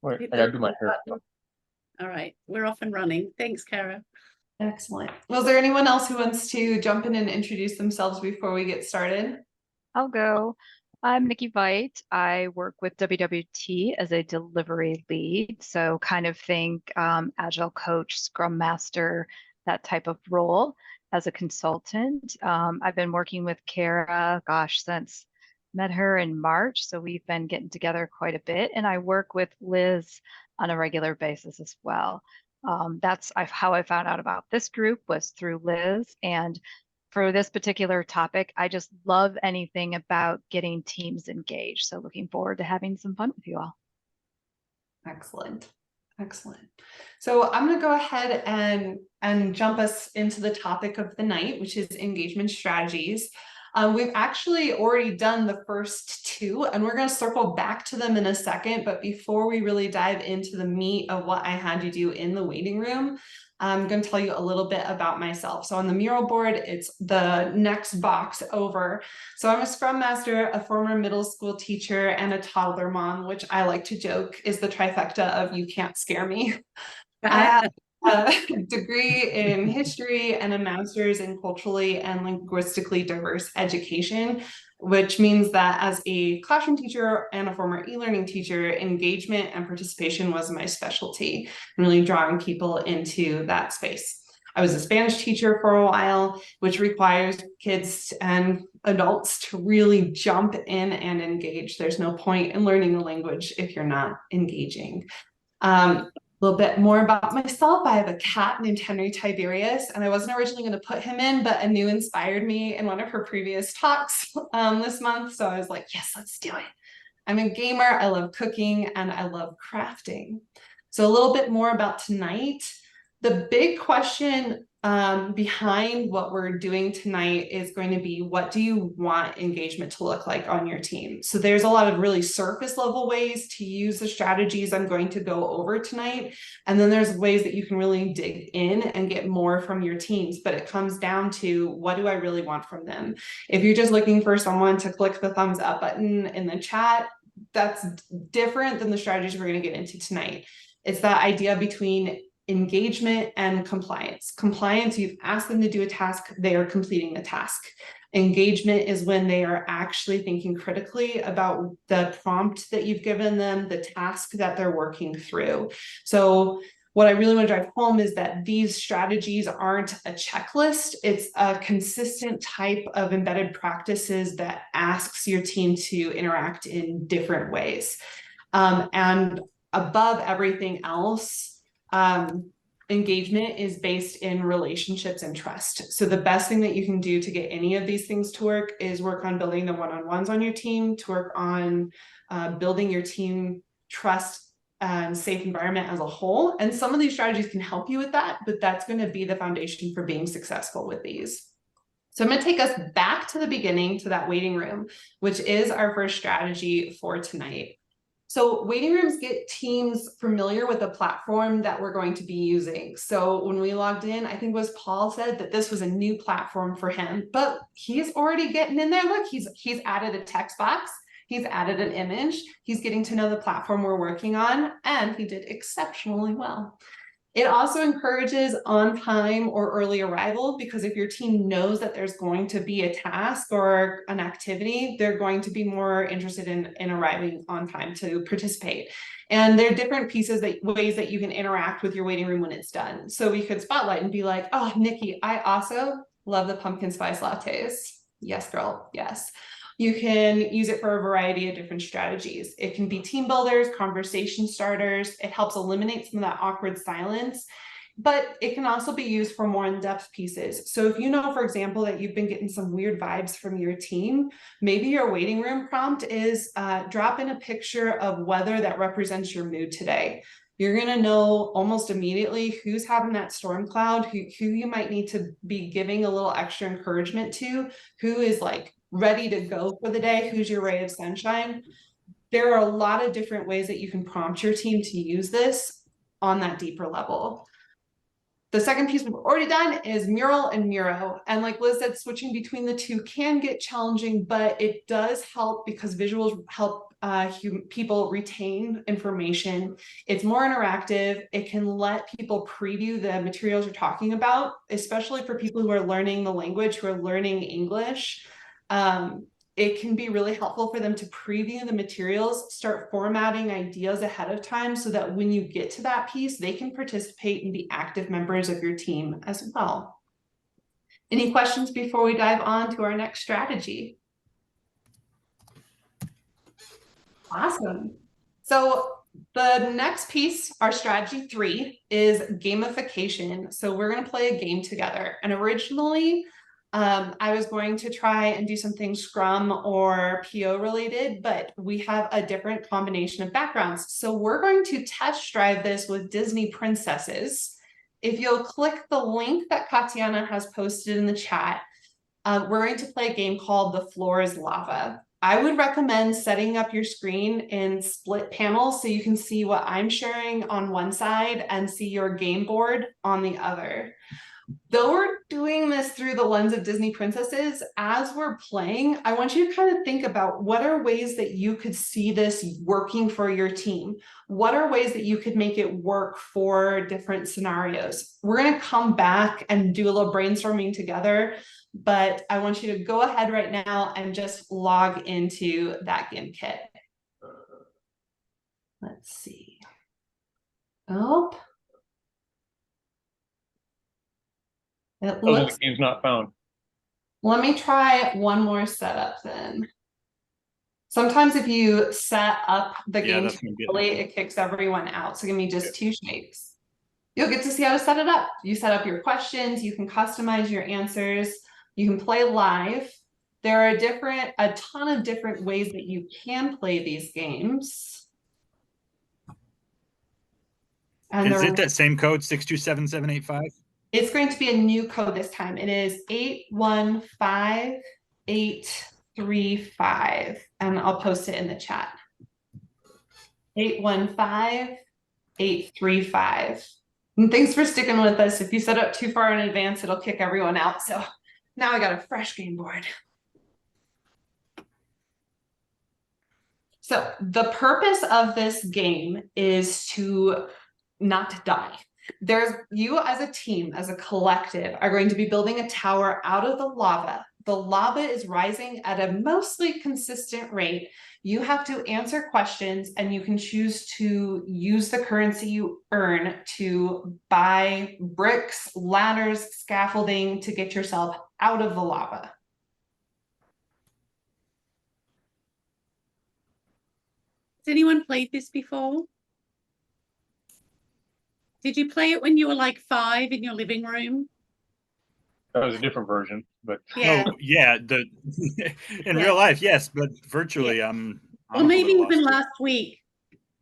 Wait, I gotta do my hair. All right, we're off and running. Thanks, Kara. Excellent. Was there anyone else who wants to jump in and introduce themselves before we get started? I'll go. I'm Nikki Veit. I work with WWT as a delivery lead. So kind of think Agile coach, Scrum Master, that type of role as a consultant. I've been working with Kara, gosh, since met her in March. So we've been getting together quite a bit. And I work with Liz on a regular basis as well. How I found out about this group was through Liz. And for this particular topic, I just love anything about getting teams engaged. So looking forward to having some fun with you all. Excellent. Excellent. So I'm going to go ahead and jump us into the topic of the night, which is engagement strategies. We've actually already done the first two, and we're going to circle back to them in a second. But before we really dive into the meat of what I had to do in the waiting room, I'm going to tell you a little bit about myself. So on the mural board, it's the next box over. So I'm a Scrum Master, a former middle school teacher, and a toddler mom, which I like to joke is the trifecta of you can't scare me. I have a degree in history and a master's in culturally and linguistically diverse education, which means that as a classroom teacher and a former e-learning teacher, engagement and participation was my specialty, and really drawing people into that space. I was a Spanish teacher for a while, which requires kids and adults to really jump in and engage. There's no point in learning a language if you're not engaging. A little bit more about myself. I have a cat named Henry Tiberius, and I wasn't originally going to put him in, but Anu inspired me in one of her previous talks this month. So I was like, yes, let's do it. I'm a gamer. I love cooking and I love crafting. So a little bit more about tonight. The big question behind what we're doing tonight is going to be, what do you want engagement to look like on your team? So there's a lot of really surface level ways to use the strategies I'm going to go over tonight. And then there's ways that you can really dig in and get more from your teams, but it comes down to, what do I really want from them? If you're just looking for someone to click the thumbs up button in the chat, that's different than the strategies we're going to get into tonight. It's that idea between engagement and compliance. Compliance, you've asked them to do a task, they are completing the task. Engagement is when they are actually thinking critically about the prompt that you've given them, the task that they're working through. So what I really want to drive home is that these strategies aren't a checklist. It's a consistent type of embedded practices that asks your team to interact in different ways. And above everything else, engagement is based in relationships and trust. So the best thing that you can do to get any of these things to work is work on building the one-on-ones on your team, to work on building your team trust and safe environment as a whole. And some of these strategies can help you with that, but that's going to be the foundation for being successful with these. So I'm going to take us back to the beginning, to that waiting room, which is our first strategy for tonight. So waiting rooms get teams familiar with the platform that we're going to be using. So when we logged in, I think it was Paul said that this was a new platform for him, but he's already getting in there. Look, he's added a text box. He's added an image. He's getting to know the platform we're working on, and he did exceptionally well. It also encourages on-time or early arrival, because if your team knows that there's going to be a task or an activity, they're going to be more interested in arriving on time to participate. And there are different ways that you can interact with your waiting room when it's done. So we could spotlight and be like, oh, Nikki, I also love the pumpkin spice lattes. Yes, girl, yes. You can use it for a variety of different strategies. It can be team builders, conversation starters. It helps eliminate some of that awkward silence, but it can also be used for more in-depth pieces. So if you know, for example, that you've been getting some weird vibes from your team, maybe your waiting room prompt is drop in a picture of weather that represents your mood today. You're going to know almost immediately who's having that storm cloud, who you might need to be giving a little extra encouragement to, who is like ready to go for the day, who's your ray of sunshine. There are a lot of different ways that you can prompt your team to use this on that deeper level. The second piece we've already done is mural and muro. And like Liz said, switching between the two can get challenging, but it does help because visuals help people retain information. It's more interactive. It can let people preview the materials you're talking about, especially for people who are learning the language, who are learning English. It can be really helpful for them to preview the materials, start formatting ideas ahead of time so that when you get to that piece, they can participate and be active members of your team as well. Any questions before we dive on to our next strategy? Awesome. So the next piece, our strategy 3, is gamification. So we're going to play a game together. And originally, I was going to try and do something Scrum or PO related, but we have a different combination of backgrounds. So we're going to test drive this with Disney princesses. If you'll click the link that Katiana has posted in the chat, we're going to play a game called The Floor is Lava. I would recommend setting up your screen in split panels so you can see what I'm sharing on one side and see your game board on the other. Though we're doing this through the lens of Disney princesses, as we're playing, I want you to kind of think about what are ways that you could see this working for your team? What are ways that you could make it work for different scenarios? We're going to come back and do a little brainstorming together, but I want you to go ahead right now and just log into that game kit. Let's see. Oh. It looks the game's not found. Let me try one more setup then. Sometimes if you set up the game early, it kicks everyone out. So give me just 2 shakes. You'll get to see how to set it up. You set up your questions, you can customize your answers, you can play live. There are a ton of different ways that you can play these games. And is it that same code, 627-785? It's going to be a new code this time. It is 815835, and I'll post it in the chat. 815835. And thanks for sticking with us. If you set up too far in advance, it'll kick everyone out. So now I got a fresh game board. So the purpose of this game is to not die. You as a team, as a collective, are going to be building a tower out of the lava. The lava is rising at a mostly consistent rate. You have to answer questions and you can choose to use the currency you earn to buy bricks, ladders, scaffolding to get yourself out of the lava. Has anyone played this before? Did you play it when you were like 5 in your living room? That was a different version, but Yeah. Oh, yeah. In real life, yes, but virtually, I'm Or maybe even lost. last week.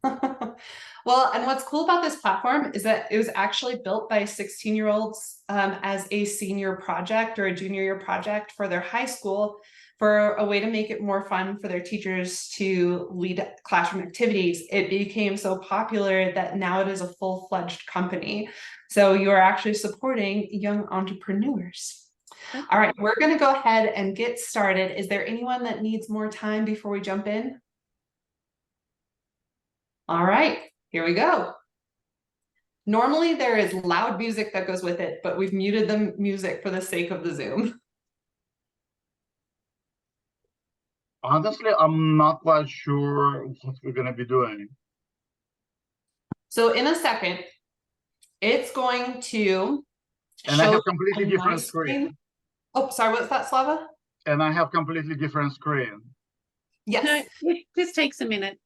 Well, and what's cool about this platform is that it was actually built by 16-year-olds as a senior project or a junior year project for their high school, for a way to make it more fun for their teachers to lead classroom activities. It became so popular that now it is a full-fledged company. So you are actually supporting young entrepreneurs. Okay. All right, we're going to go ahead and get started. Is there anyone that needs more time before we jump in? All right, here we go. Normally there is loud music that goes with it, but we've muted the music for the sake of the Zoom. Honestly, I'm not quite sure what we're going to be doing. So in a second, it's going to And I have completely different screen. Oh, sorry, what's that, Slava? And I have completely different screen. Yes. No, it just takes a minute.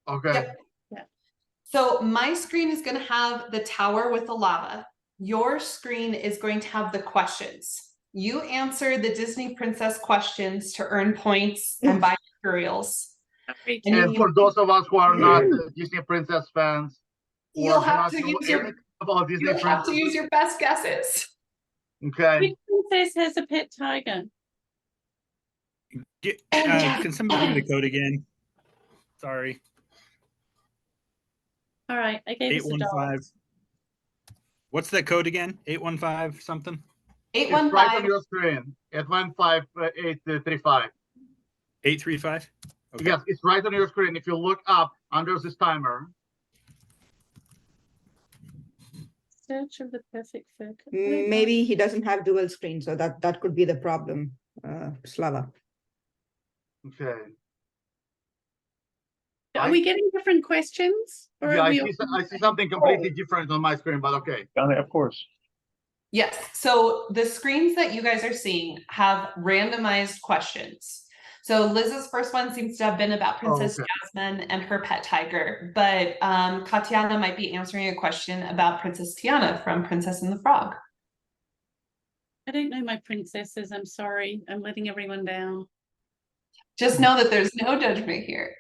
Okay. Yep. Yeah. So my screen is going to have the tower with the lava. Your screen is going to have the questions. You answer the Disney princess questions to earn points and buy materials. And for those of us who are not Disney princess fans, you'll have to use your best guesses. Okay. Which princess has a pet tiger? Can somebody give me the code again? Sorry. All right, I gave us $1. What's that code again? 815 something? It's right on 815. your screen. 815-835. 835? Okay. Yes, it's right on your screen. If you look up under this timer. Search of the perfect fit. Maybe he doesn't have dual screen, so that could be the problem, Slava. Okay. Are we getting different questions? Or Yeah, are I we see something completely different on my screen, but okay. Of course. Yes, so the screens that you guys are seeing have randomized questions. So Liz's first one seems to have been about Princess Jasmine and her pet tiger, but Katiana might be answering a question about Princess Tiana from Princess and the Frog. I don't know my princesses. I'm sorry. I'm letting everyone down. Just know that there's no judgment here.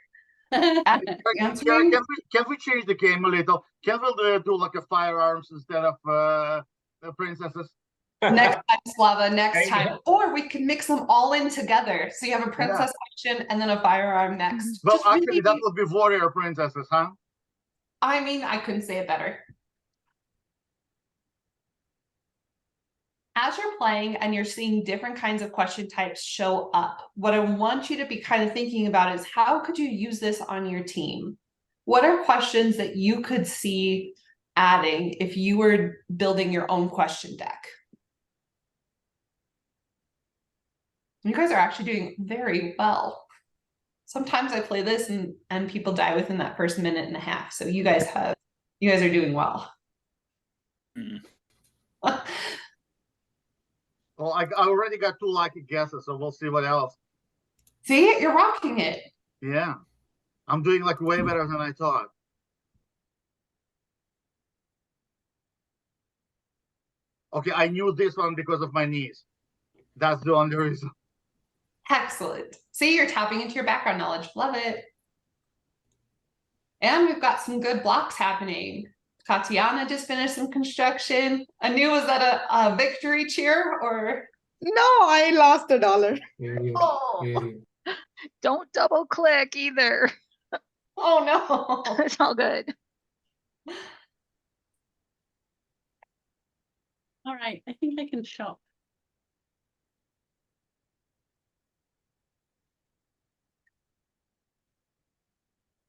Answering? Can we change the game a little? Can we do like a firearms instead of princesses? Next time, Slava, next time. Or we can mix them all in together. So you have a princess question and then a firearm next. Well, Just actually, really, that would be warrior princesses, huh? I mean, I couldn't say it better. As you're playing and you're seeing different kinds of question types show up, what I want you to be kind of thinking about is how could you use this on your team? What are questions that you could see adding if you were building your own question deck? You guys are actually doing very well. Sometimes I play this and people die within that first minute and a half. So you guys are doing well. Well, I already got 2 lucky guesses, so we'll see what else. See, you're rocking it. Yeah, I'm doing like way better than I thought. Okay, I knew this one because of my knees. That's the only reason. Excellent. See, you're tapping into your background knowledge. Love it. And we've got some good blocks happening. Tatiana just finished some construction. Anu, was that a victory cheer or? No, I lost $1. Oh, Don't double click either. oh no. It's all good. All right. I think I can shop.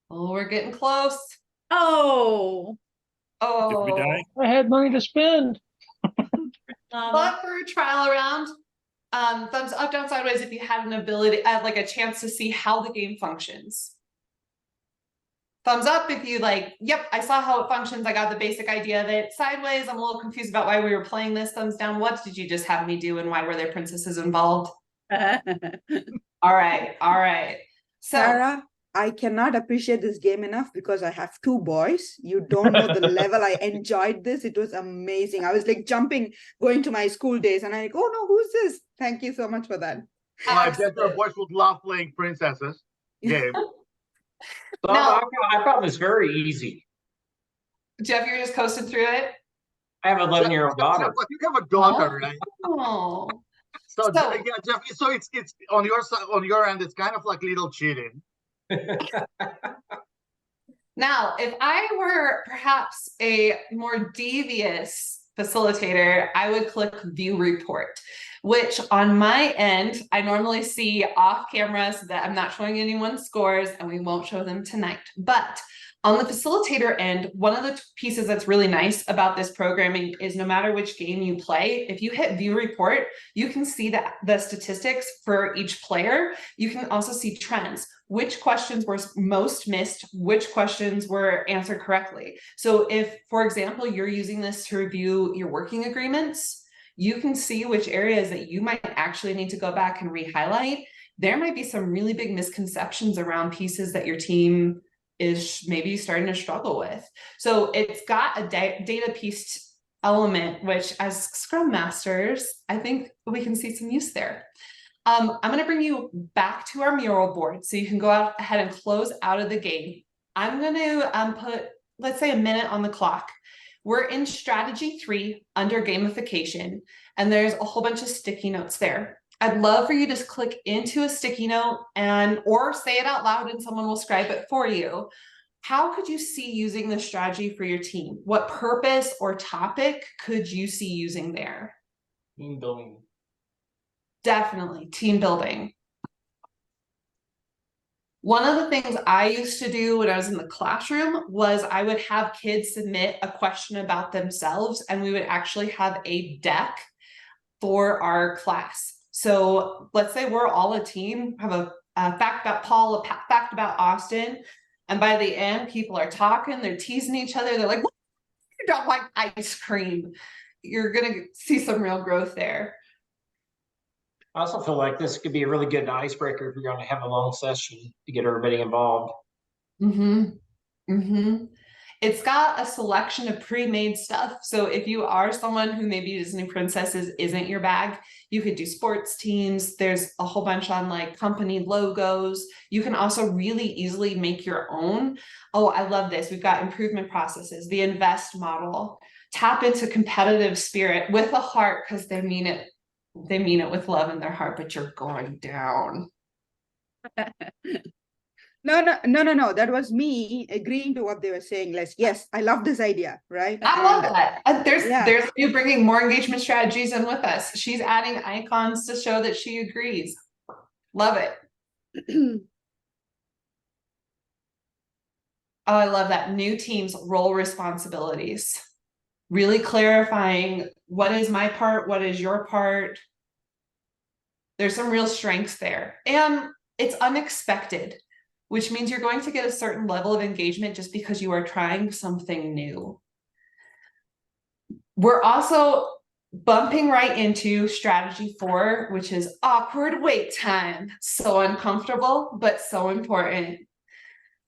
Oh, we're getting close. Oh, Did we Oh, die? I had money to spend. but for a trial round, thumbs up, down, sideways if you had an ability, like a chance to see how the game functions. Thumbs up if you like, yep, I saw how it functions. I got the basic idea of it. Sideways, I'm a little confused about why we were playing this. Thumbs down, what did you just have me do and why were there princesses involved? All right, all right. So Sarah, I cannot appreciate this game enough because I have 2 boys. You don't know the level I enjoyed this. It was amazing. I was like jumping, going to my school days, and I'm like, oh no, who's this? Thank you so much for that. Well, I bet your boys would love playing princesses game. So No. I found this very easy. Jeff, you're just coasting through it. I have an 11-year-old daughter. You have a daughter, right? Oh, So, So- yeah, Jeff. So it's on your side, on your end. It's kind of like little cheating. now if I were perhaps a more devious facilitator, I would click view report, which on my end, I normally see off camera so that I'm not showing anyone's scores and we won't show them tonight. But on the facilitator end, one of the pieces that's really nice about this programming is no matter which game you play, if you hit view report, you can see the statistics for each player. You can also see trends, which questions were most missed, which questions were answered correctly. So if, for example, you're using this to review your working agreements, you can see which areas that you might actually need to go back and re-highlight. There might be some really big misconceptions around pieces that your team is maybe starting to struggle with. So it's got a data piece element, which as Scrum Masters, I think we can see some use there. I'm going to bring you back to our mural board so you can go out ahead and close out of the game. I'm going to put, let's say, a minute on the clock. We're in strategy 3 under gamification, and there's a whole bunch of sticky notes there. I'd love for you to just click into a sticky note or say it out loud and someone will scribe it for you. how could you see using the strategy for your team? What purpose or topic could you see using there? Team building. Definitely team building. One of the things I used to do when I was in the classroom was I would have kids submit a question about themselves, and we would actually have a deck for our class. So let's say we're all a team, have a fact about Paul, a fact about Austin. And by the end, people are talking, they're teasing each other. They're like, "What? You don't like ice cream." You're going to see some real growth there. I also feel like this could be a really good icebreaker if you're going to have a long session to get everybody involved. It's got a selection of pre-made stuff. So if you are someone who maybe Disney Princesses isn't your bag, you could do sports teams. There's a whole bunch on like company logos. You can also really easily make your own. Oh, I love this. We've got improvement processes, the invest model, tap into competitive spirit with a heart, because they mean it. They mean it with love in their heart, but you're going down. No. That was me agreeing to what they were saying. Yes, I love this idea, right? I love that. Yeah. There's you bringing more engagement strategies in with us. She's adding icons to show that she agrees. Love it. Oh, I love that. New teams, role responsibilities. Really clarifying what is my part, what is your part. There's some real strengths there. And it's unexpected, which means you're going to get a certain level of engagement just because you are trying something new. We're also bumping right into strategy 4, which is awkward wait time. So uncomfortable, but so important.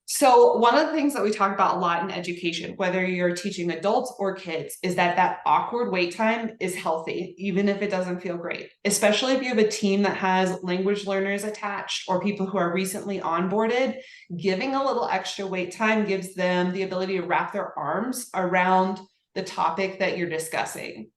So one of the things that we talk about a lot in education, whether you're teaching adults or kids, is that awkward wait time is healthy, even if it doesn't feel great, especially if you have a team that has language learners attached or people who are recently onboarded. Giving a little extra wait time gives them the ability to wrap their arms around the topic that you're discussing.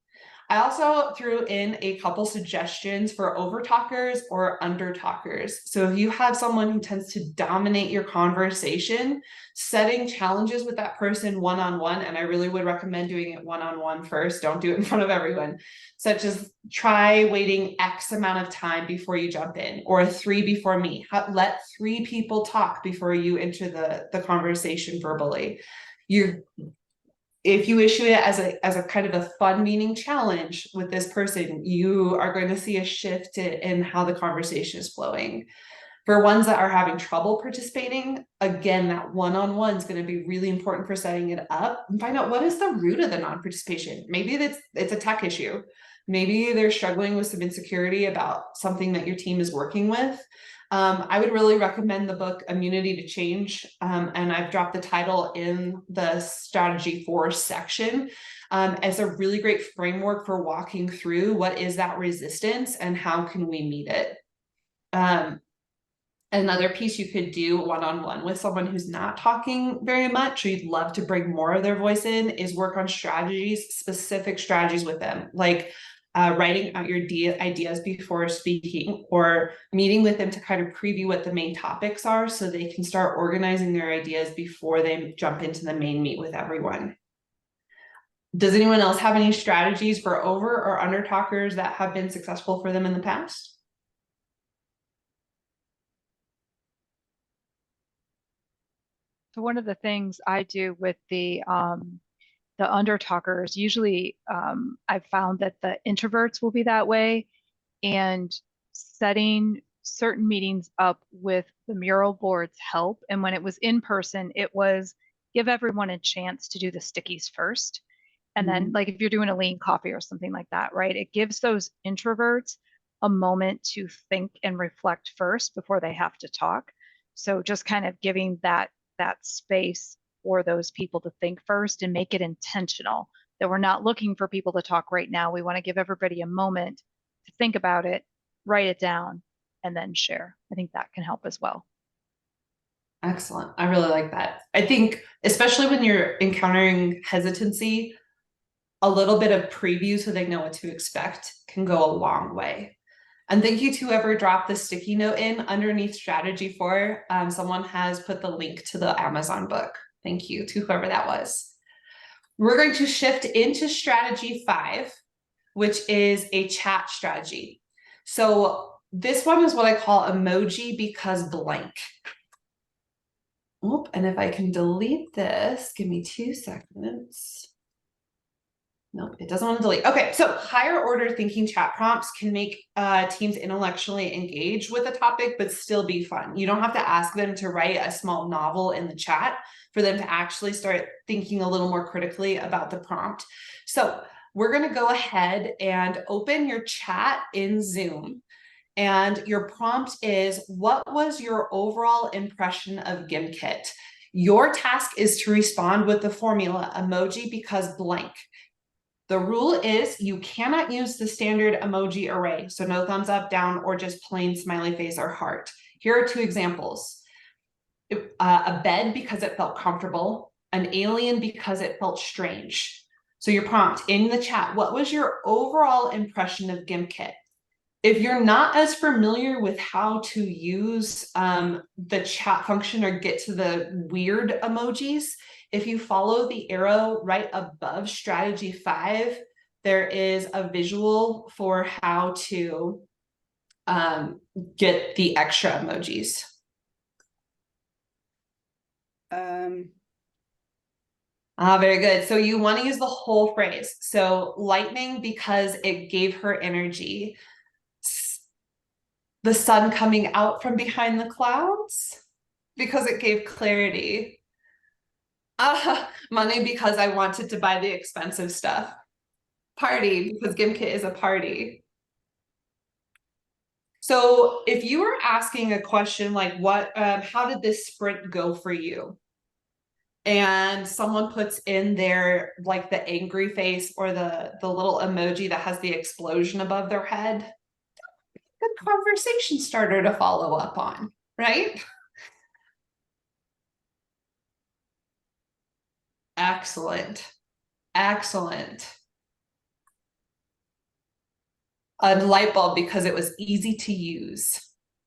I also threw in a couple suggestions for over talkers or under talkers. So if you have someone who tends to dominate your conversation, setting challenges with that person one-on-one, and I really would recommend doing it one-on-one first, don't do it in front of everyone, such as try waiting X amount of time before you jump in, or 3 before me. Let 3 people talk before you enter the conversation verbally. If you issue it as a kind of a fun meaning challenge with this person, you are going to see a shift in how the conversation is flowing. For ones that are having trouble participating, again, that one-on-one is going to be really important for setting it up and find out what is the root of the non-participation. Maybe it's a tech issue. Maybe they're struggling with some insecurity about something that your team is working with. I would really recommend the book Immunity to Change, and I've dropped the title in the strategy 4 section as a really great framework for walking through what is that resistance and how can we meet it. Another piece you could do one-on-one with someone who's not talking very much, or you'd love to bring more of their voice in, is work on strategies, specific strategies with them, like writing out your ideas before speaking, or meeting with them to kind of preview what the main topics are so they can start organizing their ideas before they jump into the main meet with everyone. Does anyone else have any strategies for over or under talkers that have been successful for them in the past? So one of the things I do with the under talkers, usually I've found that the introverts will be that way, and setting certain meetings up with the mural boards help. And when it was in person, it was give everyone a chance to do the stickies first. And then like if you're doing a lean coffee or something like that, right? It gives those introverts a moment to think and reflect first before they have to talk. So just kind of giving that space for those people to think first and make it intentional, that we're not looking for people to talk right now. We want to give everybody a moment to think about it, write it down, and then share. I think that can help as well. Excellent. I really like that. I think, especially when you're encountering hesitancy, a little bit of preview so they know what to expect can go a long way. And thank you to whoever dropped the sticky note in underneath strategy 4. Someone has put the link to the Amazon book. Thank you to whoever that was. We're going to shift into strategy 5, which is a chat strategy. So this one is what I call emoji because blank. Oop, and if I can delete this, give me 2 seconds. Nope, it doesn't want to delete. Okay, so higher order thinking chat prompts can make teams intellectually engage with a topic, but still be fun. You don't have to ask them to write a small novel in the chat for them to actually start thinking a little more critically about the prompt. So we're going to go ahead and open your chat in Zoom. And your prompt is, what was your overall impression of GimKit? Your task is to respond with the formula emoji because blank. The rule is you cannot use the standard emoji array. So no thumbs up, down, or just plain smiley face or heart. Here are 2 examples. A bed because it felt comfortable, an alien because it felt strange. So your prompt in the chat, what was your overall impression of GimKit? If you're not as familiar with how to use the chat function or get to the weird emojis, if you follow the arrow right above strategy 5, there is a visual for how to get the extra emojis. Very good. So you want to use the whole phrase. So lightning because it gave her energy. The sun coming out from behind the clouds because it gave clarity. Money because I wanted to buy the expensive stuff. Party because GimKit is a party. So if you were asking a question like how did this sprint go for you? And someone puts in their like the angry face or the little emoji that has the explosion above their head. Good conversation starter to follow up on, right? Excellent. Excellent. A light bulb because it was easy to use.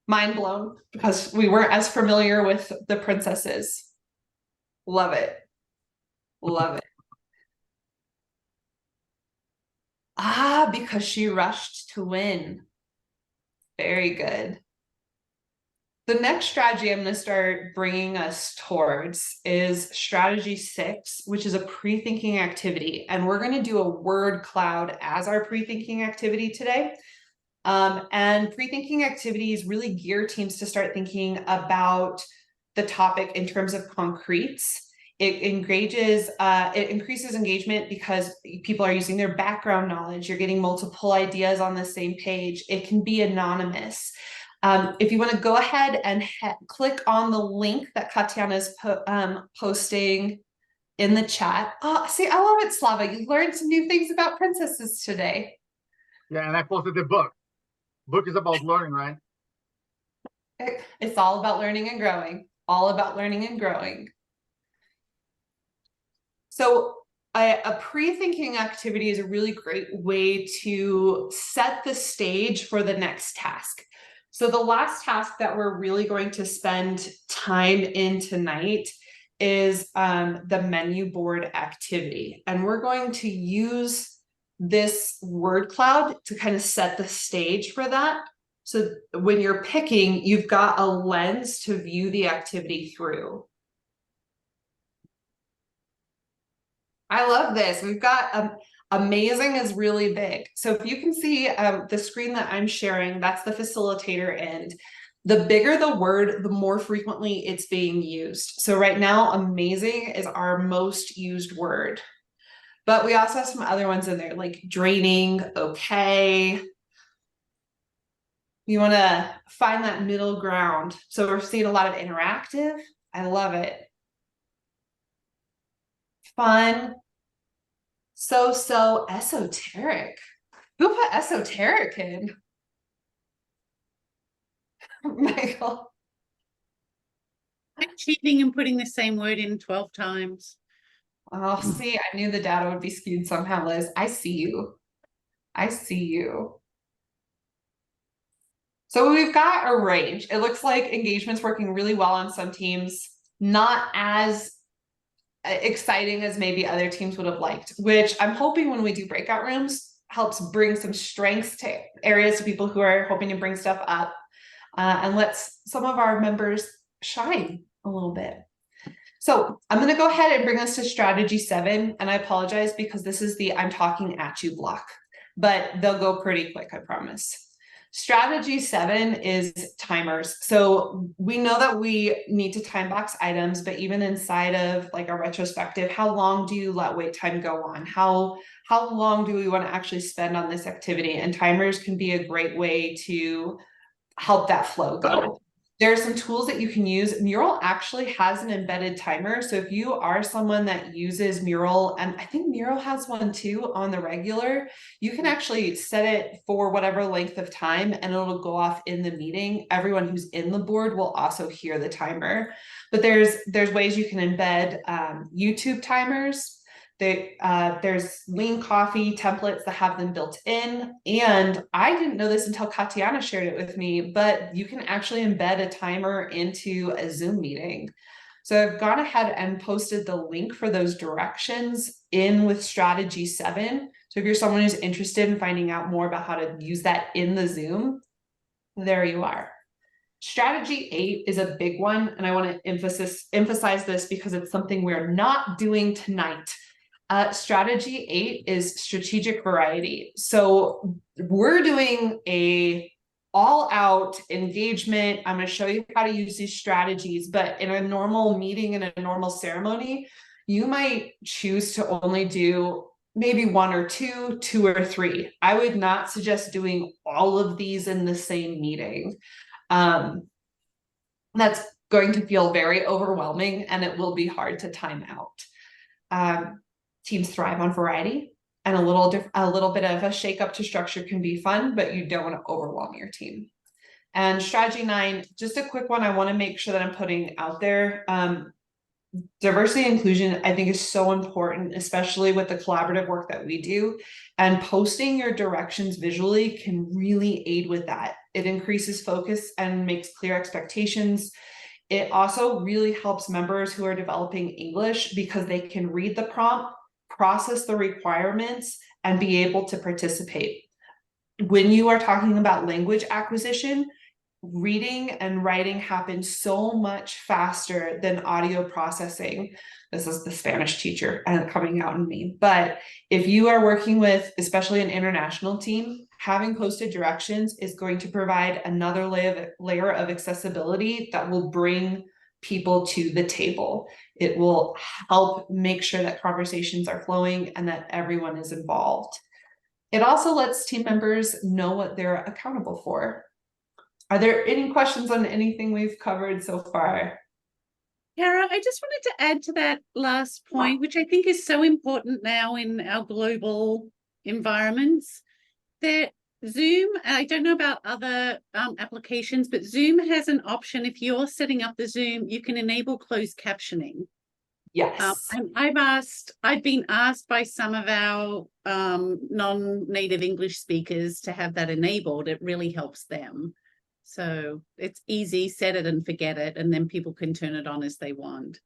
Mind blown because we weren't as familiar with the princesses. Love it. Love it. Because she rushed to win. Very good. The next strategy I'm going to start bringing us towards is strategy 6, which is a pre-thinking activity. And we're going to do a word cloud as our pre-thinking activity today. And pre-thinking activities really gear teams to start thinking about the topic in terms of concretes. It increases engagement because people are using their background knowledge. You're getting multiple ideas on the same page. It can be anonymous. If you want to go ahead and click on the link that Katiana is posting in the chat. Oh, see, I love it, Slava. You learned some new things about princesses today. Yeah, and I posted the book. Book is about learning, right? It's all about learning and growing. All about learning and growing. So a pre-thinking activity is a really great way to set the stage for the next task. So the last task that we're really going to spend time in tonight is the menu board activity. And we're going to use this word cloud to kind of set the stage for that. So when you're picking, you've got a lens to view the activity through. I love this. We've got amazing is really big. So if you can see the screen that I'm sharing, that's the facilitator end. The bigger the word, the more frequently it's being used. So right now, amazing is our most used word. But we also have some other ones in there like draining, okay. You want to find that middle ground. So we're seeing a lot of interactive. I love it. Fun. So esoteric. Who put esoteric in? Michael. I'm cheating and putting the same word in 12 times. Oh, see, I knew the data would be skewed somehow, Liz. I see you. I see you. So we've got a range. It looks like engagement's working really well on some teams, not as exciting as maybe other teams would have liked, which I'm hoping when we do breakout rooms helps bring some strengths to areas to people who are hoping to bring stuff up, and lets some of our members shine a little bit. So I'm going to go ahead and bring us to strategy 7, and I apologize because this is the I'm talking at you block, but they'll go pretty quick, I promise. Strategy 7 is timers. So we know that we need to time box items, but even inside of like a retrospective, how long do you let wait time go on? How long do we want to actually spend on this activity? And timers can be a great way to help that flow go. There are some tools that you can use. Mural actually has an embedded timer. So if you are someone that uses Mural, and I think Mural has one too on the regular, you can actually set it for whatever length of time and it'll go off in the meeting. Everyone who's in the board will also hear the timer. But there's ways you can embed YouTube timers. There's Lean Coffee templates that have them built in. And I didn't know this until Katiana shared it with me, but you can actually embed a timer into a Zoom meeting. So I've gone ahead and posted the link for those directions in with strategy 7. So if you're someone who's interested in finding out more about how to use that in the Zoom, there you are. Strategy 8 is a big one. And I want to emphasize this because it's something we're not doing tonight. Strategy 8 is strategic variety. So we're doing a all-out engagement. I'm going to show you how to use these strategies, but in a normal meeting, in a normal ceremony, you might choose to only do maybe 1 or 2, 2 or 3. I would not suggest doing all of these in the same meeting. That's going to feel very overwhelming and it will be hard to time out. Teams thrive on variety, and a little bit of a shake up to structure can be fun, but you don't want to overwhelm your team. And strategy 9, just a quick one. I want to make sure that I'm putting out there. Diversity and inclusion, I think, is so important, especially with the collaborative work that we do. And posting your directions visually can really aid with that. It increases focus and makes clear expectations. It also really helps members who are developing English because they can read the prompt, process the requirements, and be able to participate. When you are talking about language acquisition, reading and writing happen so much faster than audio processing. This is the Spanish teacher coming out in me. But if you are working with, especially an international team, having posted directions is going to provide another layer of accessibility that will bring people to the table. It will help make sure that conversations are flowing and that everyone is involved. It also lets team members know what they're accountable for. Are there any questions on anything we've covered so far? Kara, I just wanted to add to that last point, which I think is so important now in our global environments, that Zoom, I don't know about other applications, but Zoom has an option. If you're setting up the Zoom, you can enable closed captioning. Yes. And I've been asked by some of our non-native English speakers to have that enabled. It really helps them. So it's easy, set it and forget it, and then people can turn it on as they want.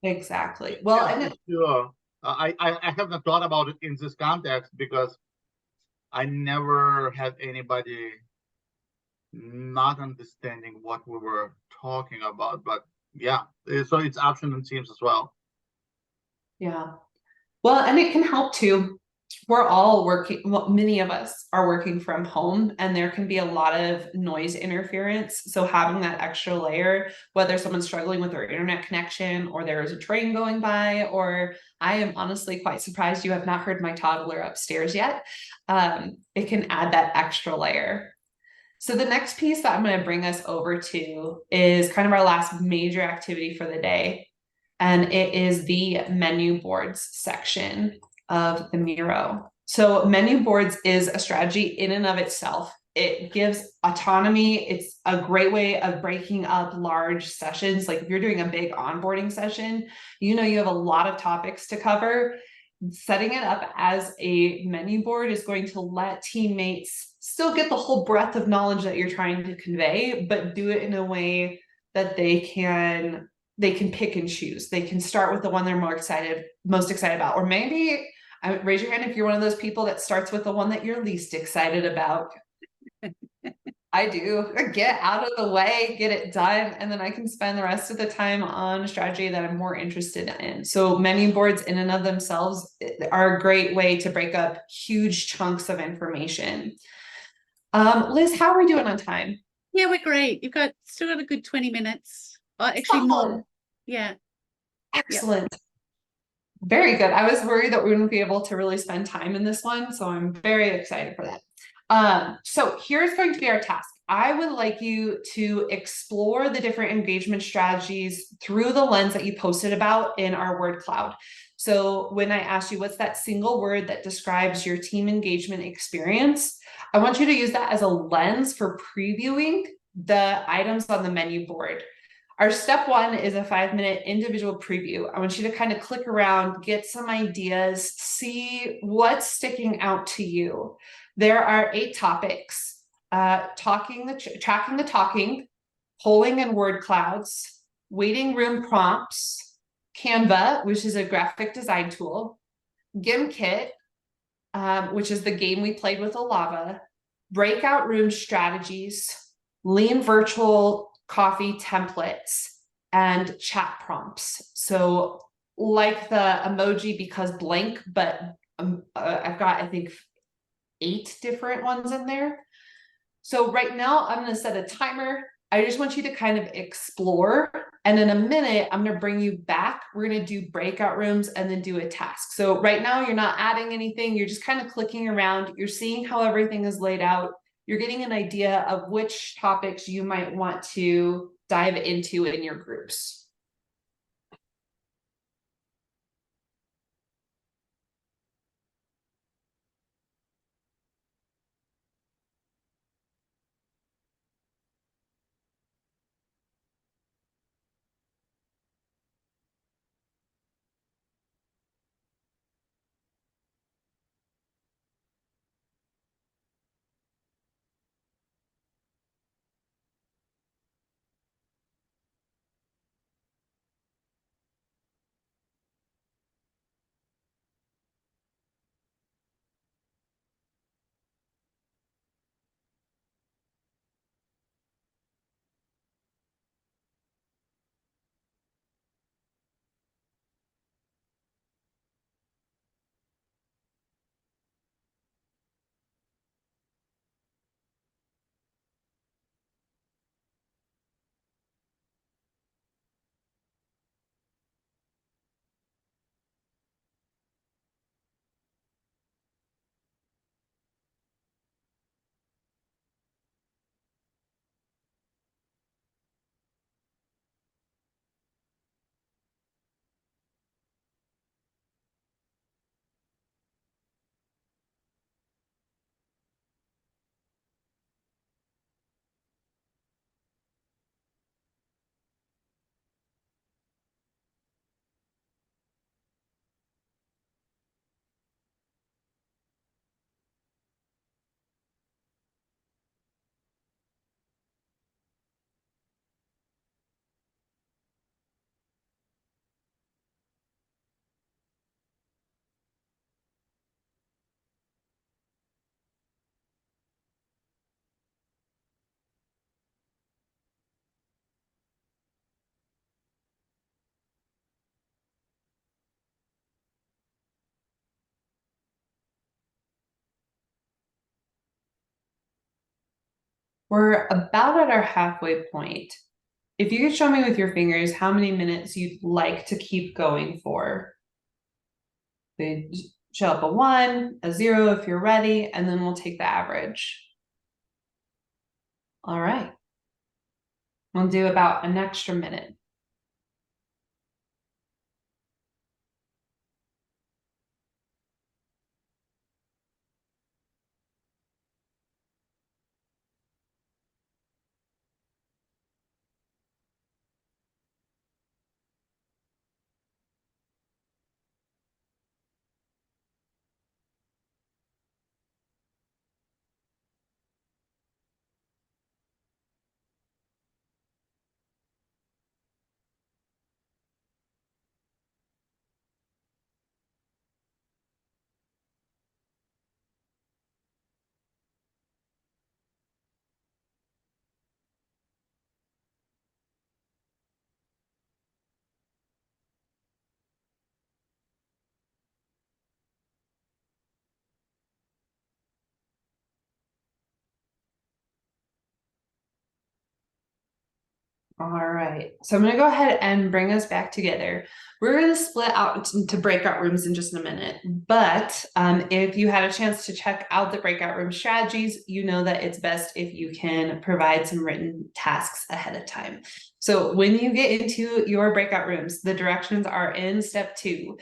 Exactly. Well, Yeah, and for sure. I haven't thought about it in this context because I never had anybody not understanding what we were talking about. But yeah, so it's option in Teams as well. yeah. Well, and it can help too. We're all working, well, many of us are working from home, and there can be a lot of noise interference. So having that extra layer, whether someone's struggling with their internet connection, or there is a train going by, or I am honestly quite surprised you have not heard my toddler upstairs yet. It can add that extra layer. So the next piece that I'm going to bring us over to is kind of our last major activity for the day. And it is the menu boards section of the Miro. So menu boards is a strategy in and of itself. It gives autonomy. It's a great way of breaking up large sessions. Like if you're doing a big onboarding session, you know you have a lot of topics to cover. Setting it up as a menu board is going to let teammates still get the whole breadth of knowledge that you're trying to convey, but do it in a way that they can they can pick and choose. They can start with the one they're most excited about, or maybe raise your hand if you're one of those people that starts with the one that you're least excited about. I do. Get out of the way, get it done, and then I can spend the rest of the time on a strategy that I'm more interested in. So menu boards in and of themselves are a great way to break up huge chunks of information. Liz, how are we doing on time? Yeah, we're great. You've still got a good 20 minutes. Actually more. Yeah. Excellent. Very good. I was worried that we wouldn't be able to really spend time in this one, so I'm very excited for that. So here's going to be our task. I would like you to explore the different engagement strategies through the lens that you posted about in our word cloud. So when I asked you, what's that single word that describes your team engagement experience? I want you to use that as a lens for previewing the items on the menu board. Our step one is a 5-minute individual preview. I want you to kind of click around, get some ideas, see what's sticking out to you. There are 8 topics: tracking the talking, polling and word clouds, waiting room prompts, Canva, which is a graphic design tool, GimKit, which is the game we played with Alava, breakout room strategies, lean virtual coffee templates, and chat prompts. So like the emoji because blank, but I've got, I think, 8 different ones in there. So right now I'm going to set a timer. I just want you to kind of explore. And in a minute, I'm going to bring you back. We're going to do breakout rooms and then do a task. So right now you're not adding anything. You're just kind of clicking around. You're seeing how everything is laid out. You're getting an idea of which topics you might want to dive into in your groups. We're about at our halfway point. If you could show me with your fingers how many minutes you'd like to keep going for. Show up a 1, a 0 if you're ready, and then we'll take the average. All right. We'll do about an extra minute. All right, so I'm gonna go ahead and bring us back together. We're gonna split out into breakout rooms in just a minute, but if you had a chance to check out the breakout room strategies, you know that it's best if you can provide some written tasks ahead of time. So when you get into your breakout rooms, the directions are in step 2.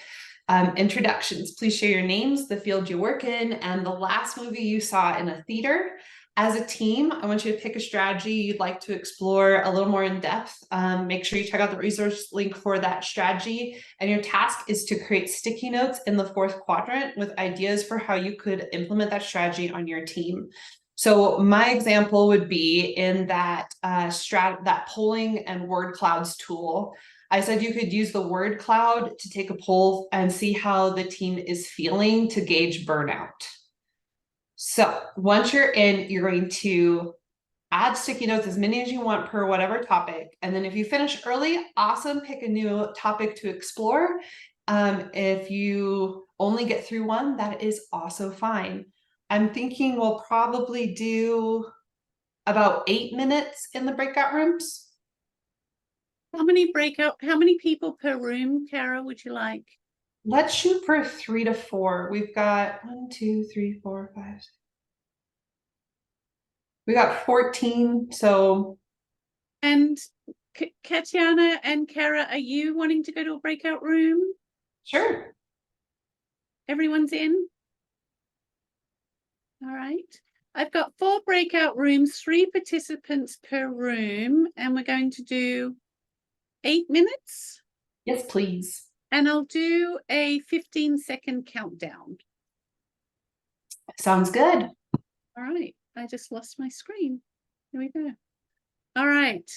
Introductions, please share your names, the field you work in, and the last movie you saw in a theater. As a team, I want you to pick a strategy you'd like to explore a little more in depth. Make sure you check out the resource link for that strategy. And your task is to create sticky notes in the 4th quadrant with ideas for how you could implement that strategy on your team. So my example would be in that that polling and word clouds tool. I said you could use the word cloud to take a poll and see how the team is feeling to gauge burnout. So once you're in, you're going to add sticky notes, as many as you want per whatever topic. And then if you finish early, awesome, pick a new topic to explore. If you only get through one, that is also fine. I'm thinking we'll probably do about 8 minutes in the breakout rooms. How many people per room, Kara, would you like? Let's shoot for 3 to 4. We've got 1, 2, 3, 4, 5. We got 14, so. And Katiana and Kara, are you wanting to go to a breakout room? Sure. Everyone's in? All right. I've got 4 breakout rooms, 3 participants per room, and we're going to do 8 minutes. Yes, please. And I'll do a 15-second countdown. Sounds good. All right. I just lost my screen. Here we go. All right.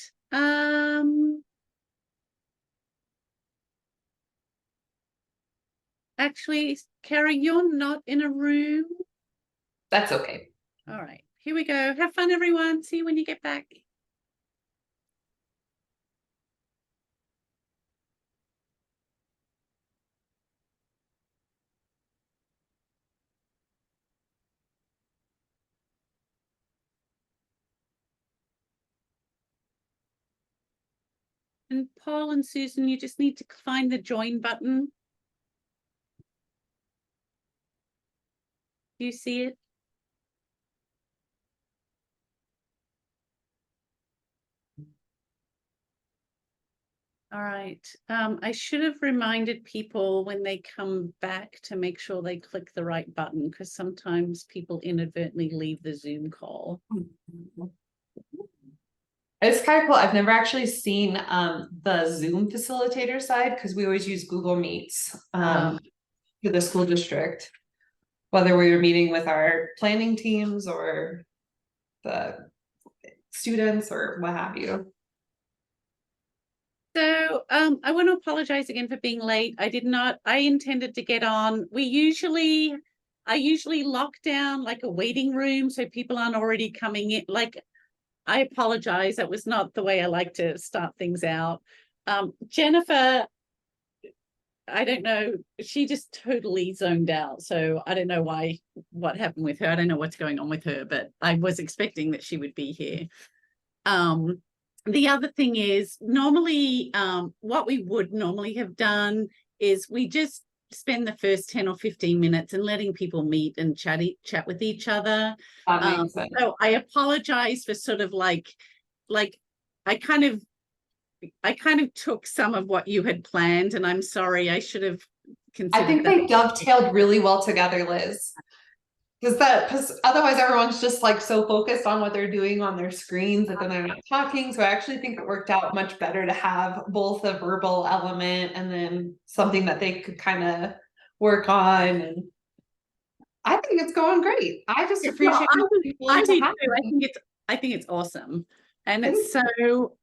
Actually, Kara, you're not in a room. That's okay. All right. Here we go. Have fun, everyone. See you when you get back. And Paul and Susan, you just need to find the join button. Do you see it? All right. I should have reminded people when they come back to make sure they click the right button, because sometimes people inadvertently leave the Zoom call. It's kind of cool. I've never actually seen the Zoom facilitator side, because we always use Google Meets for the school district, whether we were meeting with our planning teams or the students or what have you. So I want to apologize again for being late. I intended to get on. I usually lock down like a waiting room so people aren't already coming in. Like, I apologize. That was not the way I like to start things out. Jennifer, I don't know. She just totally zoned out. So I don't know what happened with her. I don't know what's going on with her, but I was expecting that she would be here. The other thing is normally what we would normally have done is we just spend the first 10 or 15 minutes and letting people meet and chat with each other. So I apologize for sort of like I kind of took some of what you had planned, and I'm sorry. I should have considered I think they dovetailed really well together, Liz. Because otherwise everyone's just like so focused on what they're doing on their screens that then they're not talking. So I actually think it worked out much better to have both a verbal element and then something that they could kind of work on. And I think it's going great. I just appreciate I think it's awesome. And it's so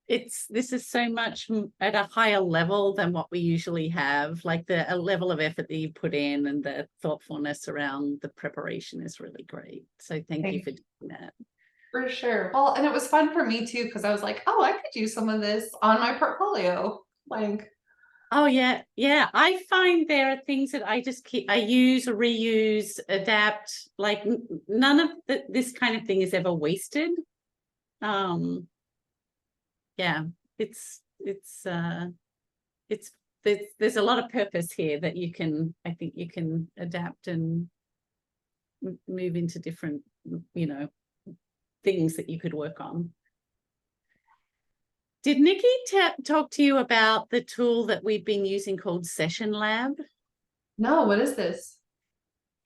this is so much at a higher level than what we usually have. Like a level of effort that you put in and the thoughtfulness around the preparation is really great. So thank you for doing that. For sure. Well, and it was fun for me too, because I was like, oh, I could use some of this on my portfolio. Like, oh yeah. I find there are things that I just I use, reuse, adapt. Like none of this kind of thing is ever wasted. yeah, it's there's a lot of purpose here that I think you can adapt and move into different, things that you could work on. Did Nikki talk to you about the tool that we've been using called Session Lab? No, what is this?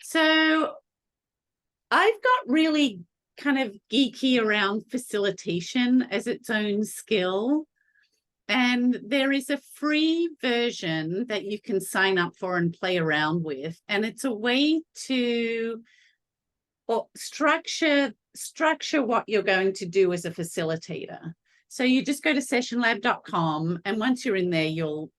So I've got really kind of geeky around facilitation as its own skill. And there is a free version that you can sign up for and play around with. And it's a way to structure what you're going to do as a facilitator. So you just go to sessionlab.com, and once you're in there, you'll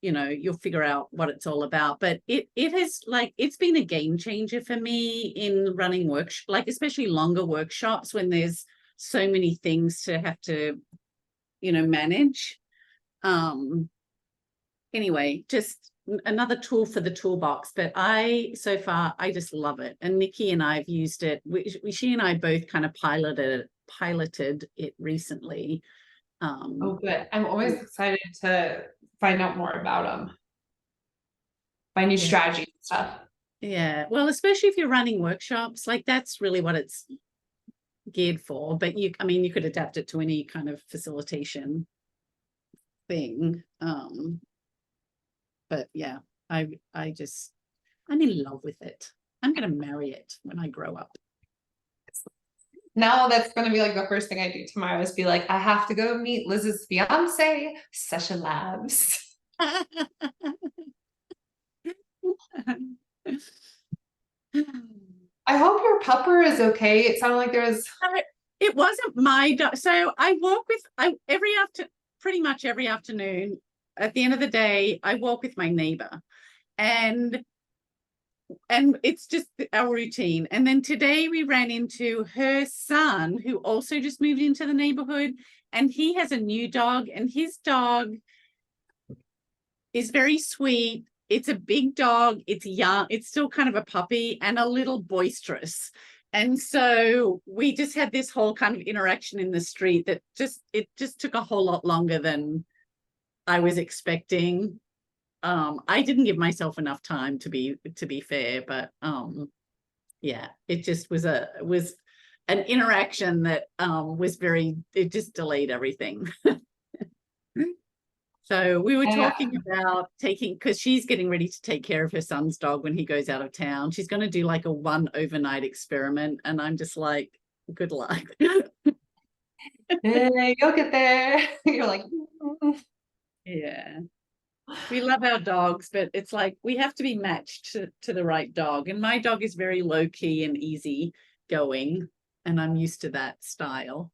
figure out what it's all about. But it's been a game changer for me in running workshops, like especially longer workshops when there's so many things to have to, manage. Anyway, just another tool for the toolbox, but so far I just love it. And Nikki and I've used it. She and I both kind of piloted it recently. Oh, good. I'm always excited to find out more about them. Find new strategies and stuff. Yeah, well, especially if you're running workshops, like that's really what it's geared for. But you could adapt it to any kind of facilitation thing. But yeah, I'm in love with it. I'm gonna marry it when I grow up. Now that's going to be like the first thing I do tomorrow is be like, I have to go meet Liz's fiance, Session Labs. I hope your pupper is okay. It sounded like there was. It wasn't my dog. So I walk with pretty much every afternoon. At the end of the day, I walk with my neighbor, and it's just our routine. And then today we ran into her son, who also just moved into the neighborhood, and he has a new dog, and his dog is very sweet. It's a big dog. It's young. It's still kind of a puppy and a little boisterous. And so we just had this whole kind of interaction in the street that it just took a whole lot longer than I was expecting. I didn't give myself enough time to be fair, but yeah, it just was an interaction that it just delayed everything. So we were talking about because she's getting ready to take care of her son's dog when he goes out of town. She's going to do like a 1 overnight experiment, and I'm just like, good luck. Hey, you'll get there. You're like, yeah. We love our dogs, but it's like we have to be matched to the right dog. And my dog is very low key and easy going, and I'm used to that style,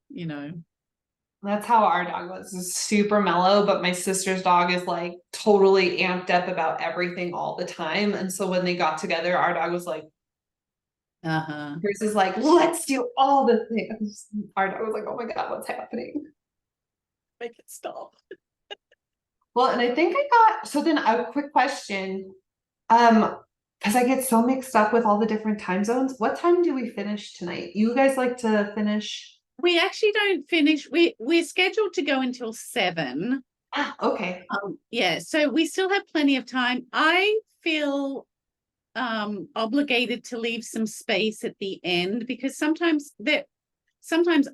That's how our dog was. It's super mellow, but my sister's dog is like totally amped up about everything all the time. And so when they got together, our dog was like, hers is like, let's do all the things. Our dog was like, oh my God, what's happening? Make it stop. Well, and I think so then a quick question, because I get so mixed up with all the different time zones. What time do we finish tonight? You guys like to finish? We actually don't finish. We're scheduled to go until 7. Okay. Yeah, so we still have plenty of time. I feel obligated to leave some space at the end, because sometimes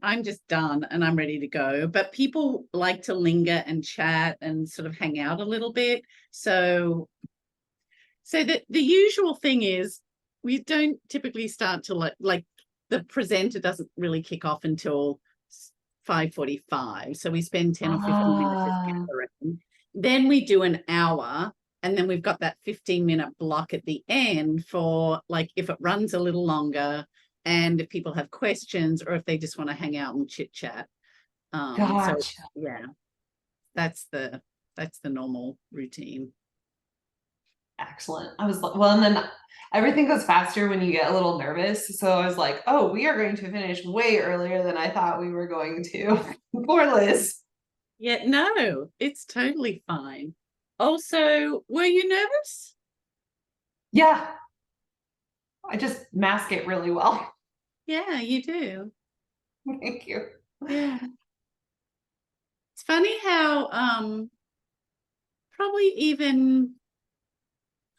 I'm just done and I'm ready to go, but people like to linger and chat and sort of hang out a little bit. So the usual thing is we don't typically start to like the presenter doesn't really kick off until 5:45. So we spend 10 or 15 minutes just gathering. Then we do an hour, and then we've got that 15-minute block at the end for like if it runs a little longer, and if people have questions or if they just want to hang out and chit chat. Gotcha. So yeah, that's the normal routine. Excellent. I was well, and then everything goes faster when you get a little nervous. So I was like, oh, we are going to finish way earlier than I thought we were going to. Poor Liz. Yeah, no, it's totally fine. Also, were you nervous? Yeah. I just mask it really well. Yeah, you do. Thank you. Yeah. It's funny how probably even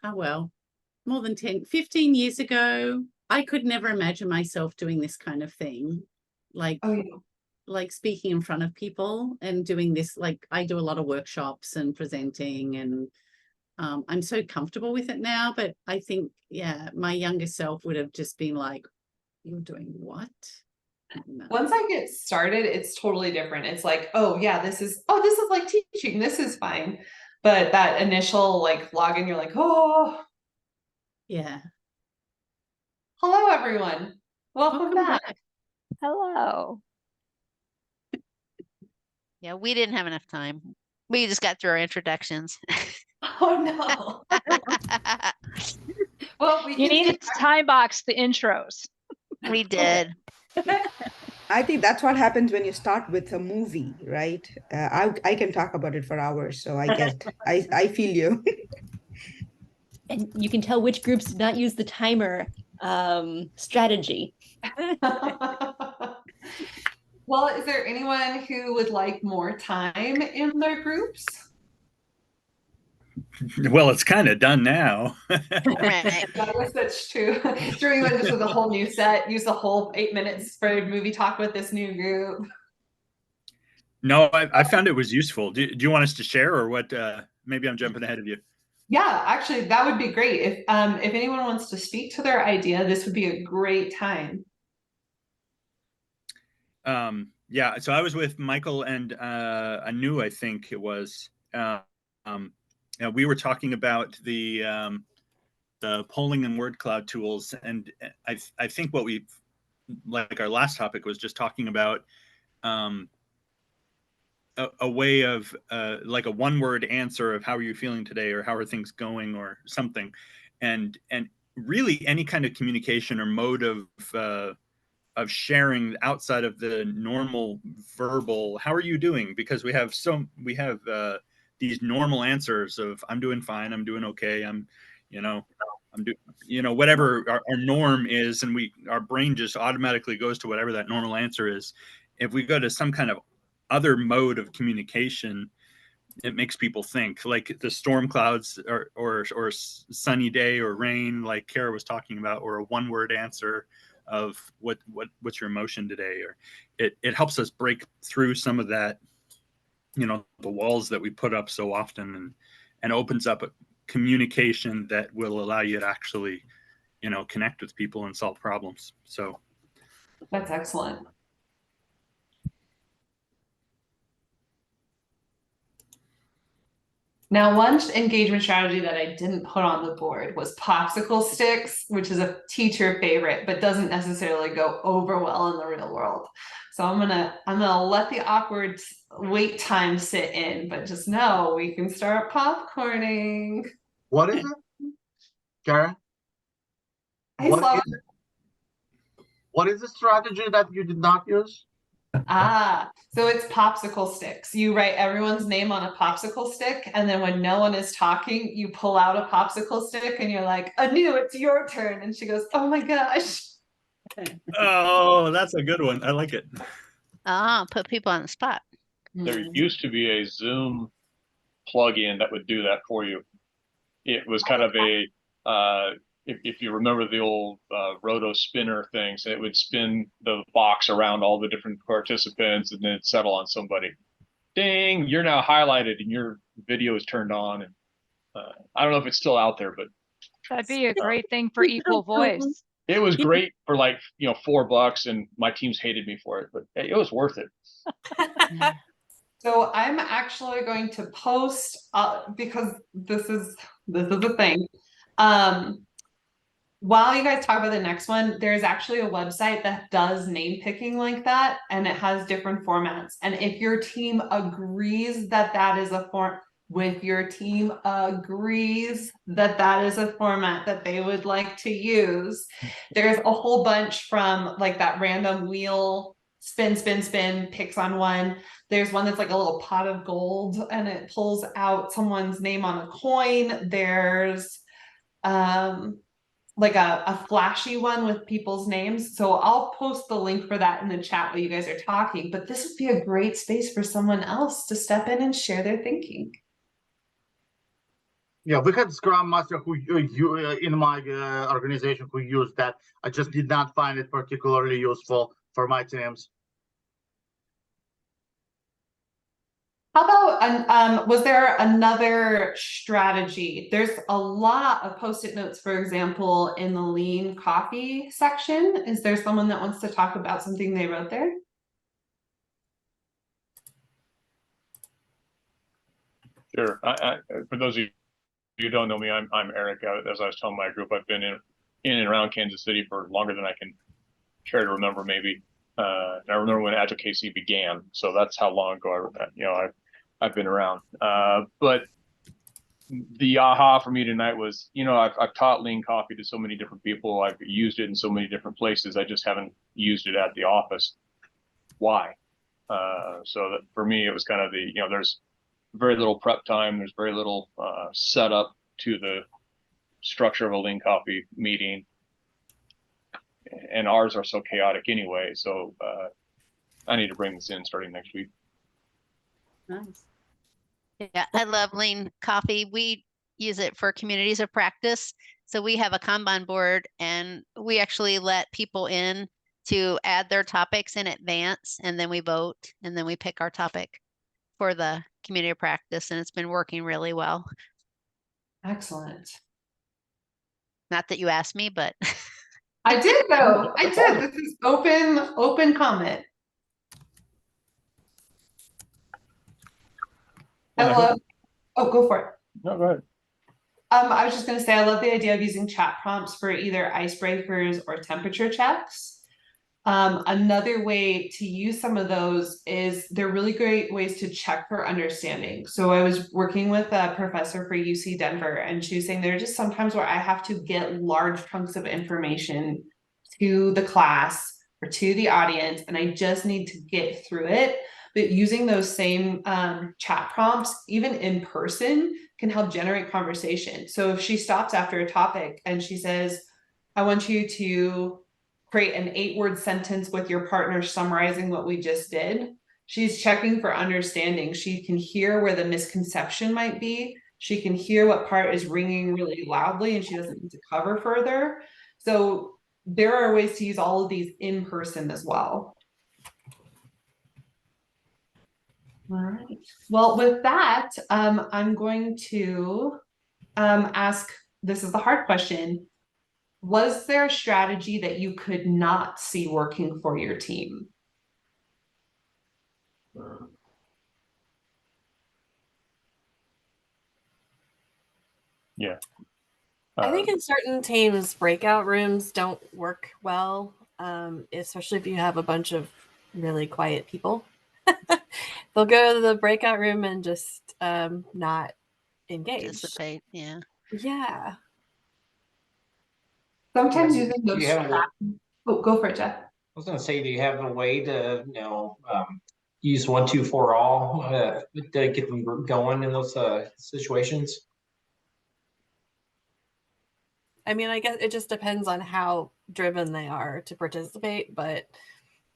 more than 10, 15 years ago, I could never imagine myself doing this kind of thing. Like Oh, yeah. like speaking in front of people and doing this. Like I do a lot of workshops and presenting, and I'm so comfortable with it now. But I think, yeah, my younger self would have just been like, "You're doing what?" No. Once I get started, it's totally different. It's like, oh yeah, this is like teaching. This is fine. But that initial like login, you're like, oh, Yeah. hello everyone. Welcome back. Hello. Yeah, we didn't have enough time. We just got through our introductions. Oh no. Well, we You can needed to time box the intros. We did. I think that's what happens when you start with a movie, right? I can talk about it for hours, so I feel you. And you can tell which groups did not use the timer strategy. Well, is there anyone who would like more time in their groups? Well, it's kind of done now. Right. That was such true. During this was a whole new set, use the whole 8 minutes for movie talk with this new group. No, I found it was useful. Do you want us to share, or what? Maybe I'm jumping ahead of you. Yeah, actually, that would be great. If anyone wants to speak to their idea, this would be a great time. Yeah, so I was with Michael and Anu, I think it was. We were talking about the polling and word cloud tools, and I think what we, like our last topic, was just talking about a way of like a one-word answer of how are you feeling today, or how are things going, or something, and really any kind of communication or mode of sharing outside of the normal verbal how are you doing, because we have these normal answers of I'm doing fine, I'm doing okay, I'm doing whatever our norm is, and our brain just automatically goes to whatever that normal answer is. If we go to some kind of other mode of communication, it makes people think, like the storm clouds or sunny day or rain, like Kara was talking about, or a one-word answer of what's your emotion today, or it helps us break through some of that, the walls that we put up so often, and opens up a communication that will allow you to actually connect with people and solve problems. So That's excellent. Now, one engagement strategy that I didn't put on the board was popsicle sticks, which is a teacher favorite, but doesn't necessarily go over well in the real world. So I'm gonna let the awkward wait time sit in, but just know we can start popcorning. What is it, Karen? What is the strategy that you did not use? So it's popsicle sticks. You write everyone's name on a popsicle stick, and then when no one is talking, you pull out a popsicle stick and you're like, Anu, it's your turn. And she goes, oh my gosh. Oh, that's a good one. I like it. Put people on the spot. There used to be a Zoom plugin that would do that for you. It was kind of a if you remember the old roto spinner things, it would spin the box around all the different participants and then settle on somebody. Ding, you're now highlighted and your video is turned on. And I don't know if it's still out there, but That'd be a great thing for equal voice. it was great for like, $4, and my teams hated me for it, but it was worth it. So I'm actually going to post because this is the thing. While you guys talk about the next one, there's actually a website that does name picking like that, and it has different formats. And if your team agrees that that is a format that they would like to use, there's a whole bunch from like that random wheel, spin, picks on one. There's one that's like a little pot of gold and it pulls out someone's name on a coin. There's like a flashy one with people's names. So I'll post the link for that in the chat while you guys are talking, but this would be a great space for someone else to step in and share their thinking. Yeah, we had Scrum Master who in my organization who used that. I just did not find it particularly useful for my teams. How about, was there another strategy? There's a lot of post-it notes, for example, in the lean coffee section. Is there someone that wants to talk about something they wrote there? Sure. For those of you who don't know me, I'm Eric. As I was telling my group, I've been in and around Kansas City for longer than I can care to remember, maybe. I remember when Agile KC began, so that's how long ago I've been around. But the aha for me tonight was, I've taught lean coffee to so many different people. I've used it in so many different places. I just haven't used it at the office. Why? So that for me, it was kind of there's very little prep time. There's very little setup to the structure of a lean coffee meeting. And ours are so chaotic anyway. So I need to bring this in starting next week. Nice. Yeah, I love lean coffee. We use it for communities of practice. So we have a Kanban board and we actually let people in to add their topics in advance, and then we vote, and then we pick our topic for the community of practice, and it's been working really well. Excellent. Not that you asked me, but I did though. I did. This is open comment. I love. Oh, go for it. No, go ahead. I was just going to say, I love the idea of using chat prompts for either icebreakers or temperature checks. Another way to use some of those is they're really great ways to check for understanding. So I was working with a professor for UC Denver, and she was saying there are just sometimes where I have to get large chunks of information to the class or to the audience, and I just need to get through it. But using those same chat prompts, even in person, can help generate conversation. So if she stops after a topic and she says, I want you to create an 8-word sentence with your partner summarizing what we just did, she's checking for understanding. She can hear where the misconception might be. She can hear what part is ringing really loudly and she doesn't need to cover further. So there are ways to use all of these in person as well. All right. Well, with that, I'm going to ask, this is the hard question. Was there a strategy that you could not see working for your team? Yeah. I think in certain teams, breakout rooms don't work well, especially if you have a bunch of really quiet people. They'll go to the breakout room and just not engage. Participate, yeah. Yeah. Sometimes using those. Oh, go for it, Jeff. I was going to say, do you have a way to, use 1, 2, 4 all to get them going in those situations? I mean, I guess it just depends on how driven they are to participate, but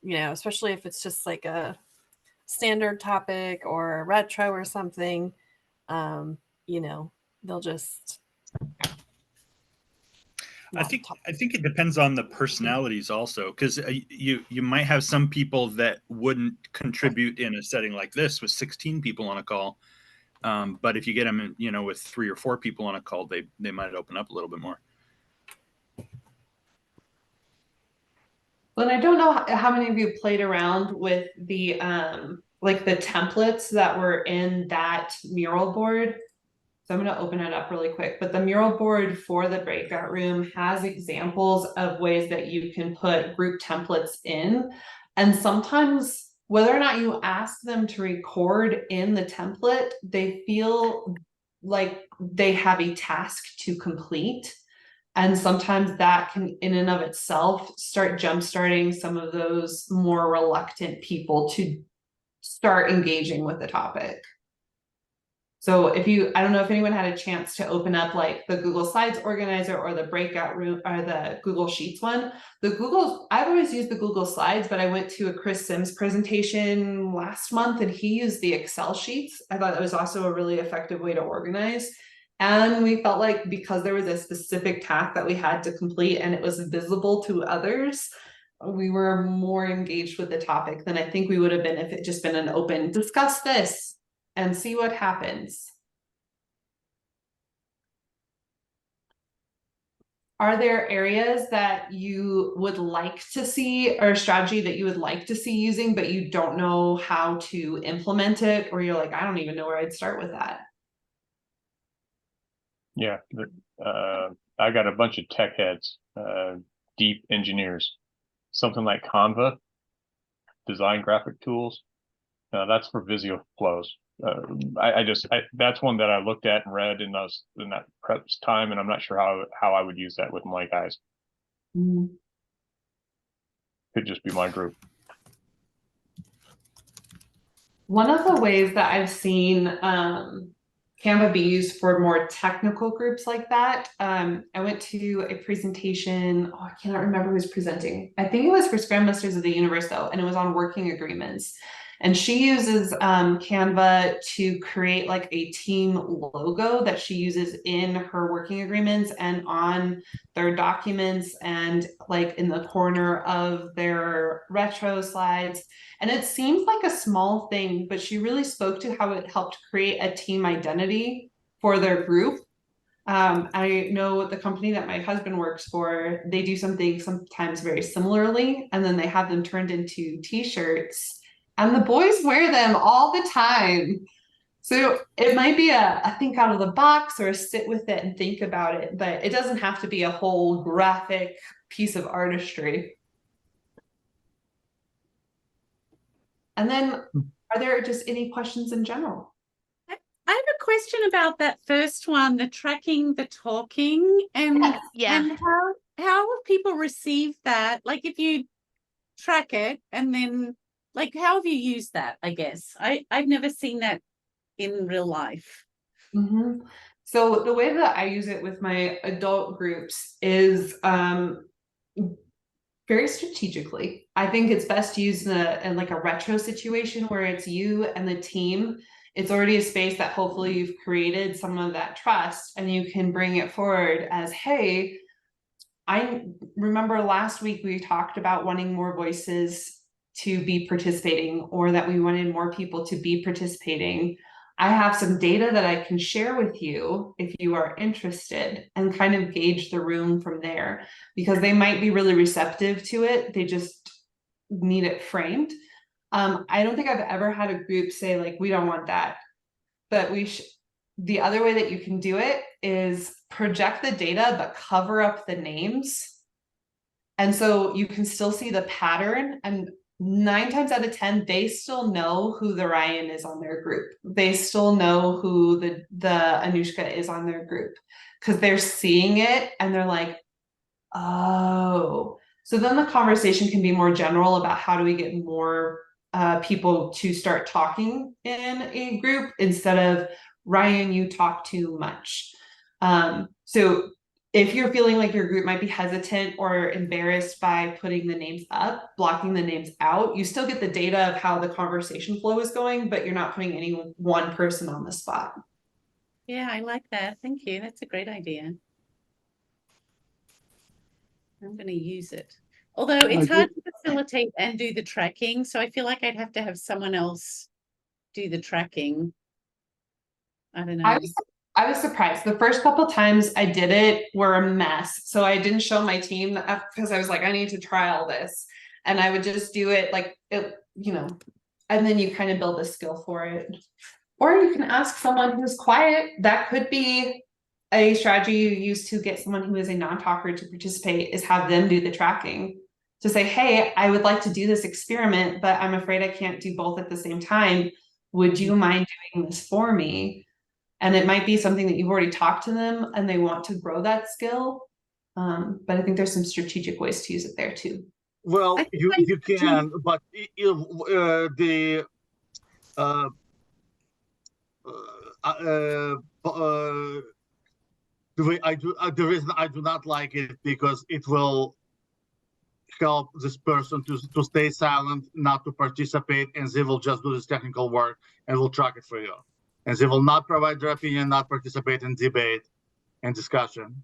especially if it's just like a standard topic or a retro or something, they'll just. I think it depends on the personalities also, because you might have some people that wouldn't contribute in a setting like this with 16 people on a call, but if you get them, with 3 or 4 people on a call, they might open up a little bit more. Well, and I don't know how many of you played around with the like the templates that were in that mural board. So I'm going to open it up really quick, but the mural board for the breakout room has examples of ways that you can put group templates in. And sometimes whether or not you ask them to record in the template, they feel like they have a task to complete. And sometimes that can, in and of itself, start jumpstarting some of those more reluctant people to start engaging with the topic. So I don't know if anyone had a chance to open up like the Google Slides organizer or the breakout room or the Google Sheets one. I've always used the Google Slides, but I went to a Chris Sims presentation last month and he used the Excel sheets. I thought that was also a really effective way to organize. And we felt like because there was a specific task that we had to complete and it was visible to others, we were more engaged with the topic than I think we would have been if it just been an open, discuss this and see what happens. Are there areas that you would like to see or a strategy that you would like to see using, but you don't know how to implement it? Or you're like, I don't even know where I'd start with that. Yeah. I got a bunch of tech heads, deep engineers, something like Canva, design graphic tools. That's for Visio flows. That's one that I looked at and read in that prep time, and I'm not sure how I would use that with my guys. Could just be my group. One of the ways that I've seen Canva be used for more technical groups like that, I went to a presentation, I cannot remember who was presenting. I think it was for Scrum Masters of the Universe though, and it was on working agreements. And she uses Canva to create like a team logo that she uses in her working agreements and on their documents and like in the corner of their retro slides. And it seems like a small thing, but she really spoke to how it helped create a team identity for their group. I know the company that my husband works for, they do something sometimes very similarly, and then they have them turned into t-shirts. And the boys wear them all the time. So it might be a think out of the box or a sit with it and think about it, but it doesn't have to be a whole graphic piece of artistry. And then are there just any questions in general? I have a question about that first one, the tracking, the talking, and how will people receive that? Like if you track it and then like how have you used that? I guess I've never seen that in real life. So the way that I use it with my adult groups is very strategically. I think it's best used in like a retro situation where it's you and the team. It's already a space that hopefully you've created some of that trust and you can bring it forward as, hey, I remember last week we talked about wanting more voices to be participating or that we wanted more people to be participating. I have some data that I can share with you if you are interested and kind of gauge the room from there because they might be really receptive to it. They just need it framed. I don't think I've ever had a group say like, we don't want that, but the other way that you can do it is project the data, but cover up the names. And so you can still see the pattern, and 9 times out of 10, they still know who the Ryan is on their group. They still know who the Anushka is on their group because they're seeing it and they're like, oh. So then the conversation can be more general about how do we get more people to start talking in a group instead of Ryan, you talk too much. So if you're feeling like your group might be hesitant or embarrassed by putting the names up, blocking the names out, you still get the data of how the conversation flow is going, but you're not putting any one person on the spot. Yeah, I like that. Thank you. That's a great idea. I'm going to use it. Although it's hard to facilitate and do the tracking, so I feel like I'd have to have someone else do the tracking. I don't know. I was surprised. The first couple times I did it were a mess. So I didn't show my team because I was like, I need to try all this. And I would just do it like, and then you kind of build a skill for it. Or you can ask someone who's quiet. That could be a strategy you use to get someone who is a non-talker to participate, is have them do the tracking. To say, hey, I would like to do this experiment, but I'm afraid I can't do both at the same time. Would you mind doing this for me? And it might be something that you've already talked to them and they want to grow that skill. But I think there's some strategic ways to use it there too. Well, you can, but the reason I do not like it because it will help this person to stay silent, not to participate, and they will just do this technical work and will track it for you. And they will not provide their opinion, not participate in debate and discussion.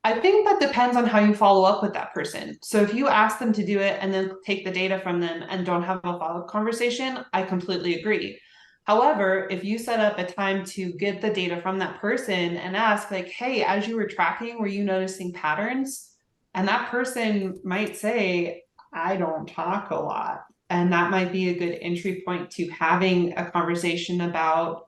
I think that depends on how you follow up with that person. So if you ask them to do it and then take the data from them and don't have a follow-up conversation, I completely agree. However, if you set up a time to get the data from that person and ask like, hey, as you were tracking, were you noticing patterns? And that person might say, I don't talk a lot. And that might be a good entry point to having a conversation about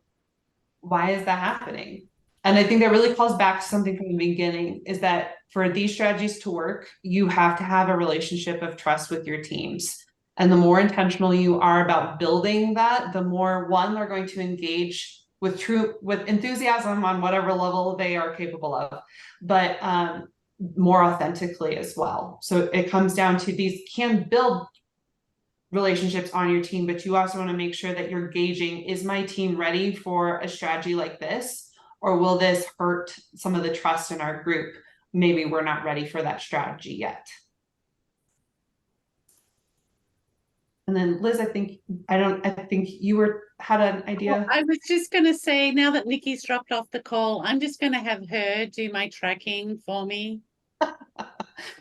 why is that happening? And I think that really calls back to something from the beginning is that for these strategies to work, you have to have a relationship of trust with your teams. And the more intentional you are about building that, the more one, they're going to engage with enthusiasm on whatever level they are capable of, but more authentically as well. So it comes down to these can build relationships on your team, but you also want to make sure that you're gauging, is my team ready for a strategy like this? Or will this hurt some of the trust in our group? Maybe we're not ready for that strategy yet. And then Liz, I think you had an idea. Well, I was just going to say, now that Nikki's dropped off the call, I'm just going to have her do my tracking for me.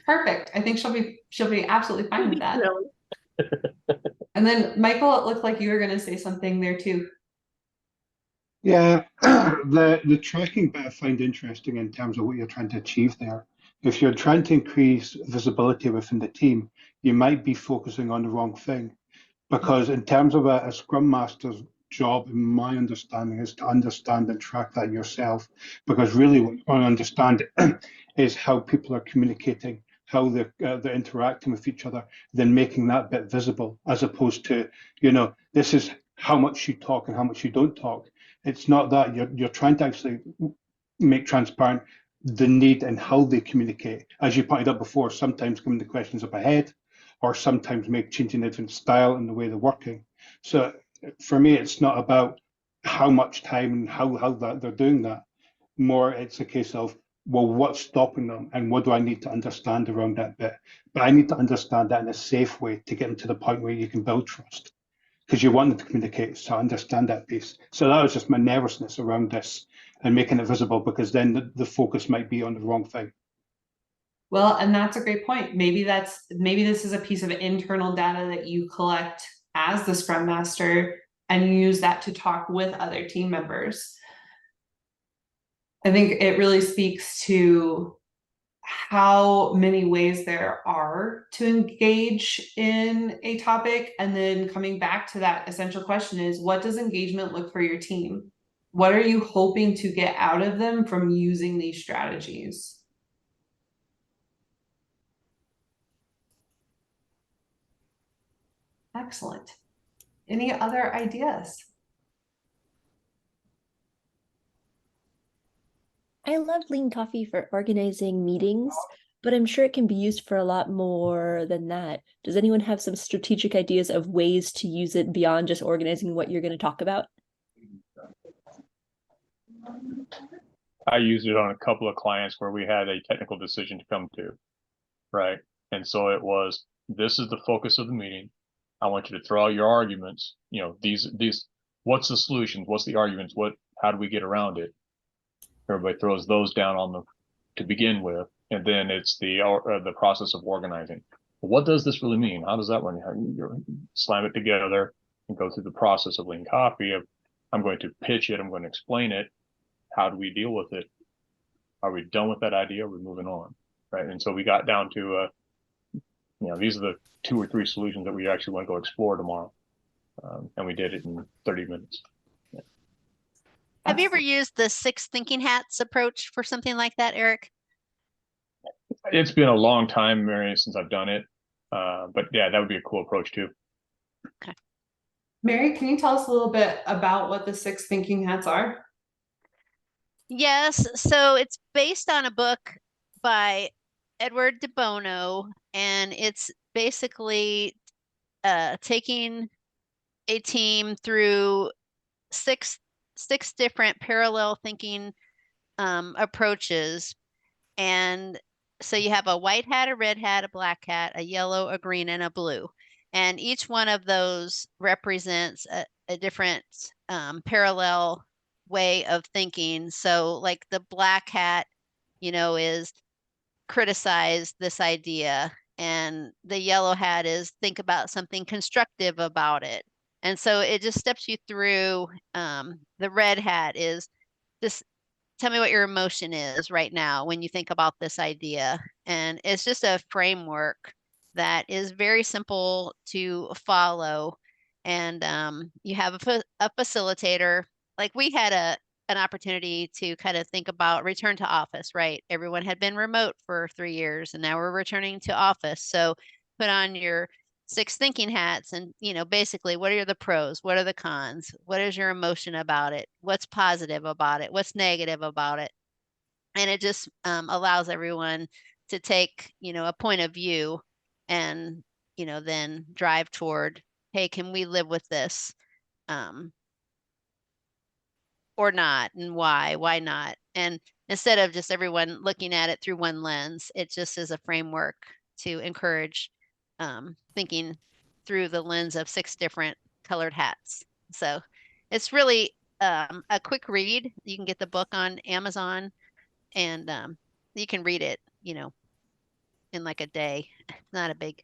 Perfect. I think she'll be absolutely fine with that. And then Michael, it looked like you were going to say something there too. Yeah, the tracking bit I find interesting in terms of what you're trying to achieve there. If you're trying to increase visibility within the team, you might be focusing on the wrong thing. Because in terms of a Scrum Master's job, in my understanding, is to understand and track that yourself. Because really what you want to understand is how people are communicating, how they're interacting with each other, then making that bit visible, as opposed to, this is how much you talk and how much you don't talk. It's not that you're trying to actually make transparent the need and how they communicate. As you pointed out before, sometimes giving the questions up ahead, or sometimes changing a different style in the way they're working. So for me, it's not about how much time and how that they're doing that. More, it's a case of, well, what's stopping them and what do I need to understand around that bit? But I need to understand that in a safe way to get them to the point where you can build trust. Because you want them to communicate, so I understand that piece. So that was just my nervousness around this and making it visible, because then the focus might be on the wrong thing. Well, and that's a great point. Maybe this is a piece of internal data that you collect as the Scrum Master and use that to talk with other team members. I think it really speaks to how many ways there are to engage in a topic. And then coming back to that essential question is, what does engagement look for your team? What are you hoping to get out of them from using these strategies? Excellent. Any other ideas? I love Lean Coffee for organizing meetings, but I'm sure it can be used for a lot more than that. Does anyone have some strategic ideas of ways to use it beyond just organizing what you're going to talk about? I used it on a couple of clients where we had a technical decision to come to, right? And so it was, this is the focus of the meeting. I want you to throw out your arguments. These, what's the solutions? What's the arguments? How do we get around it? Everybody throws those down to begin with, and then it's the process of organizing. What does this really mean? How does that run? You slam it together and go through the process of Lean Coffee. I'm going to pitch it. I'm going to explain it. How do we deal with it? Are we done with that idea? Are we moving on? Right. And so we got down to, these are the 2 or 3 solutions that we actually want to go explore tomorrow. And we did it in 30 minutes. Yeah. Have you ever used the 6 thinking hats approach for something like that, Eric? It's been a long time, Mary, since I've done it. But yeah, that would be a cool approach too. Okay. Mary, can you tell us a little bit about what the 6 thinking hats are? Yes. So it's based on a book by Edward de Bono, and it's basically taking a team through 6 6 different parallel thinking approaches. And so you have a white hat, a red hat, a black hat, a yellow, a green, and a blue. And each one of those represents a different parallel way of thinking. So like the black hat, is criticize this idea. And the yellow hat is think about something constructive about it. And so it just steps you through. The red hat is just tell me what your emotion is right now when you think about this idea. And it's just a framework that is very simple to follow. And you have a facilitator. Like we had an opportunity to kind of think about return to office, right? Everyone had been remote for 3 years and now we're returning to office. So put on your 6 thinking hats and, basically what are the pros? What are the cons? What is your emotion about it? What's positive about it? What's negative about it? And it just allows everyone to take, a point of view and, then drive toward, hey, can we live with this? Or not, and why not? And instead of just everyone looking at it through one lens, it just is a framework to encourage thinking through the lens of 6 different colored hats. So it's really a quick read. You can get the book on Amazon and you can read it, in like a day. It's not a big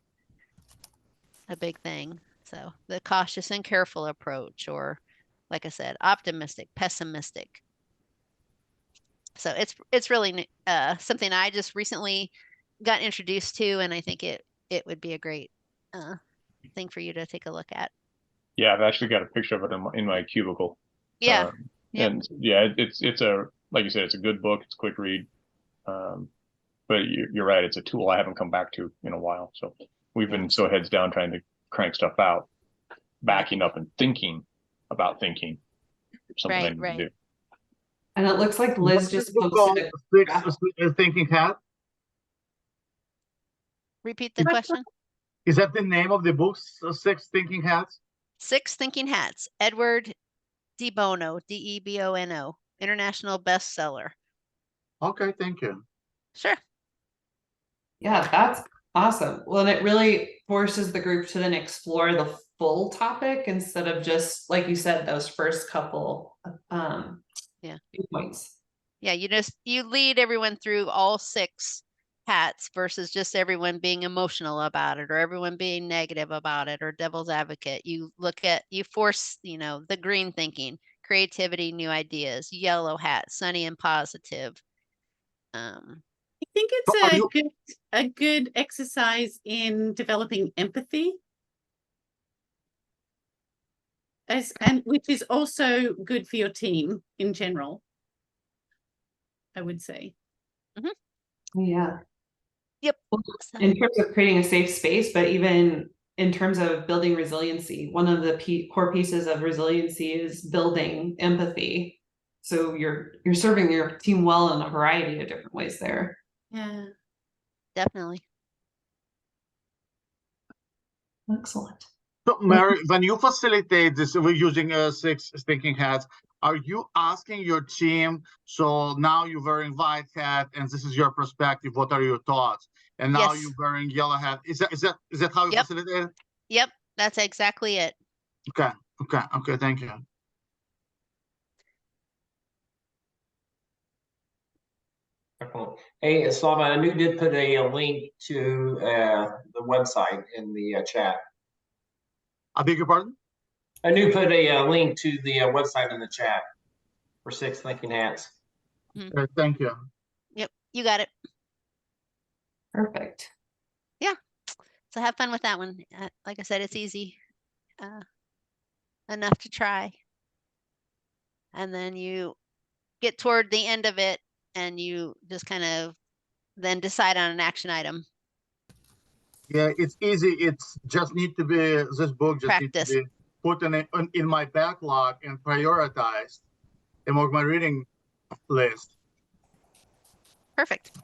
thing. So the cautious and careful approach, or like I said, optimistic, pessimistic. So it's really something I just recently got introduced to, and I think it would be a great thing for you to take a look at. Yeah, I've actually got a picture of it in my cubicle. Yeah. Yep. And yeah, it's a, like you said, it's a good book. It's a quick read. But you're right. It's a tool I haven't come back to in a while. So we've been so heads down trying to crank stuff out, backing up and thinking about thinking. Something I need to do. And it looks like Liz just posted a thinking hat. Repeat the question. Is that the name of the book? 6 thinking hats. 6 thinking hats. Edward De Bono, Debono, international bestseller. Okay, thank you. Sure. Yeah, that's awesome. Well, and it really forces the group to then explore the full topic instead of just, like you said, those first couple points. Yeah, you lead everyone through all 6 hats versus just everyone being emotional about it or everyone being negative about it or devil's advocate. You force, the green thinking, creativity, new ideas, yellow hat, sunny and positive. I think it's a good exercise in developing empathy. And which is also good for your team in general, I would say. Mm-hmm. Yeah. Yep. In terms of creating a safe space, but even in terms of building resiliency, one of the core pieces of resiliency is building empathy. So you're serving your team well in a variety of different ways there. Yeah, definitely. Excellent. So Mary, when you facilitate this, we're using 6 thinking hats. Are you asking your team, so now you're wearing white hat and this is your perspective, what are your thoughts? And now you're wearing yellow hat. Is that how you facilitate it? Yep, that's exactly it. Okay, thank you. Excellent. Hey, Slava, Anu did put a link to the website in the chat. I beg your pardon? Anu put a link to the website in the chat for 6 thinking hats. Okay, thank you. Yep, you got it. Perfect. Yeah, so have fun with that one. Like I said, it's easy enough to try. And then you get toward the end of it and you just kind of then decide on an action item. Yeah, it's easy. It's just need to be, this book just needs to be put in my backlog and prioritized among my reading list. Perfect.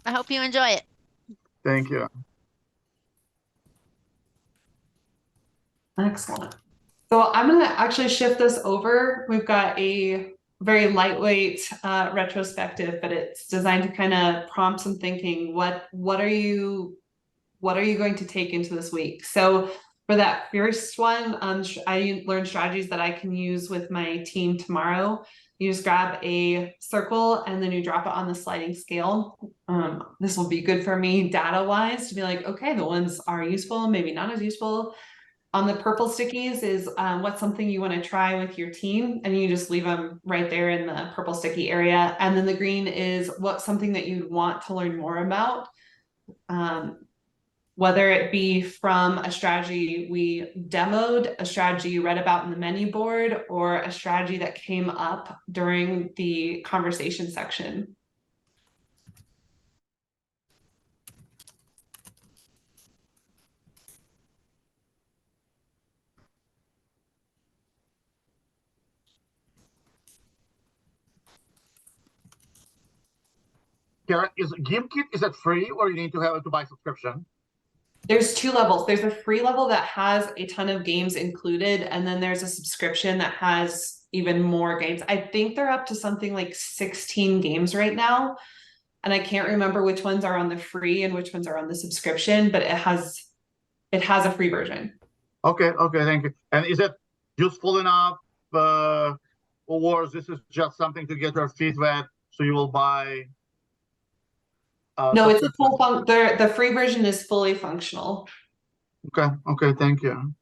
I hope you enjoy it. Thank you. Excellent. So I'm going to actually shift this over. We've got a very lightweight retrospective, but it's designed to kind of prompt some thinking. What are you going to take into this week? So for that first one, I learned strategies that I can use with my team tomorrow. You just grab a circle and then you drop it on the sliding scale. This will be good for me data-wise to be like, okay, the ones are useful, maybe not as useful. On the purple stickies is what's something you want to try with your team, and you just leave them right there in the purple sticky area. And then the green is what's something that you'd want to learn more about. Whether it be from a strategy we demoed, a strategy you read about in the menu board, or a strategy that came up during the conversation section. Kara, is GameKit, is it free or you need to have it to buy subscription? There's two levels. There's a free level that has a ton of games included, and then there's a subscription that has even more games. I think they're up to something like 16 games right now. And I can't remember which ones are on the free and which ones are on the subscription, but it has a free version. Okay, thank you. And is it useful enough, or this is just something to get your feet wet, so you will buy? No, it's a full the free version is fully functional. Okay, thank you.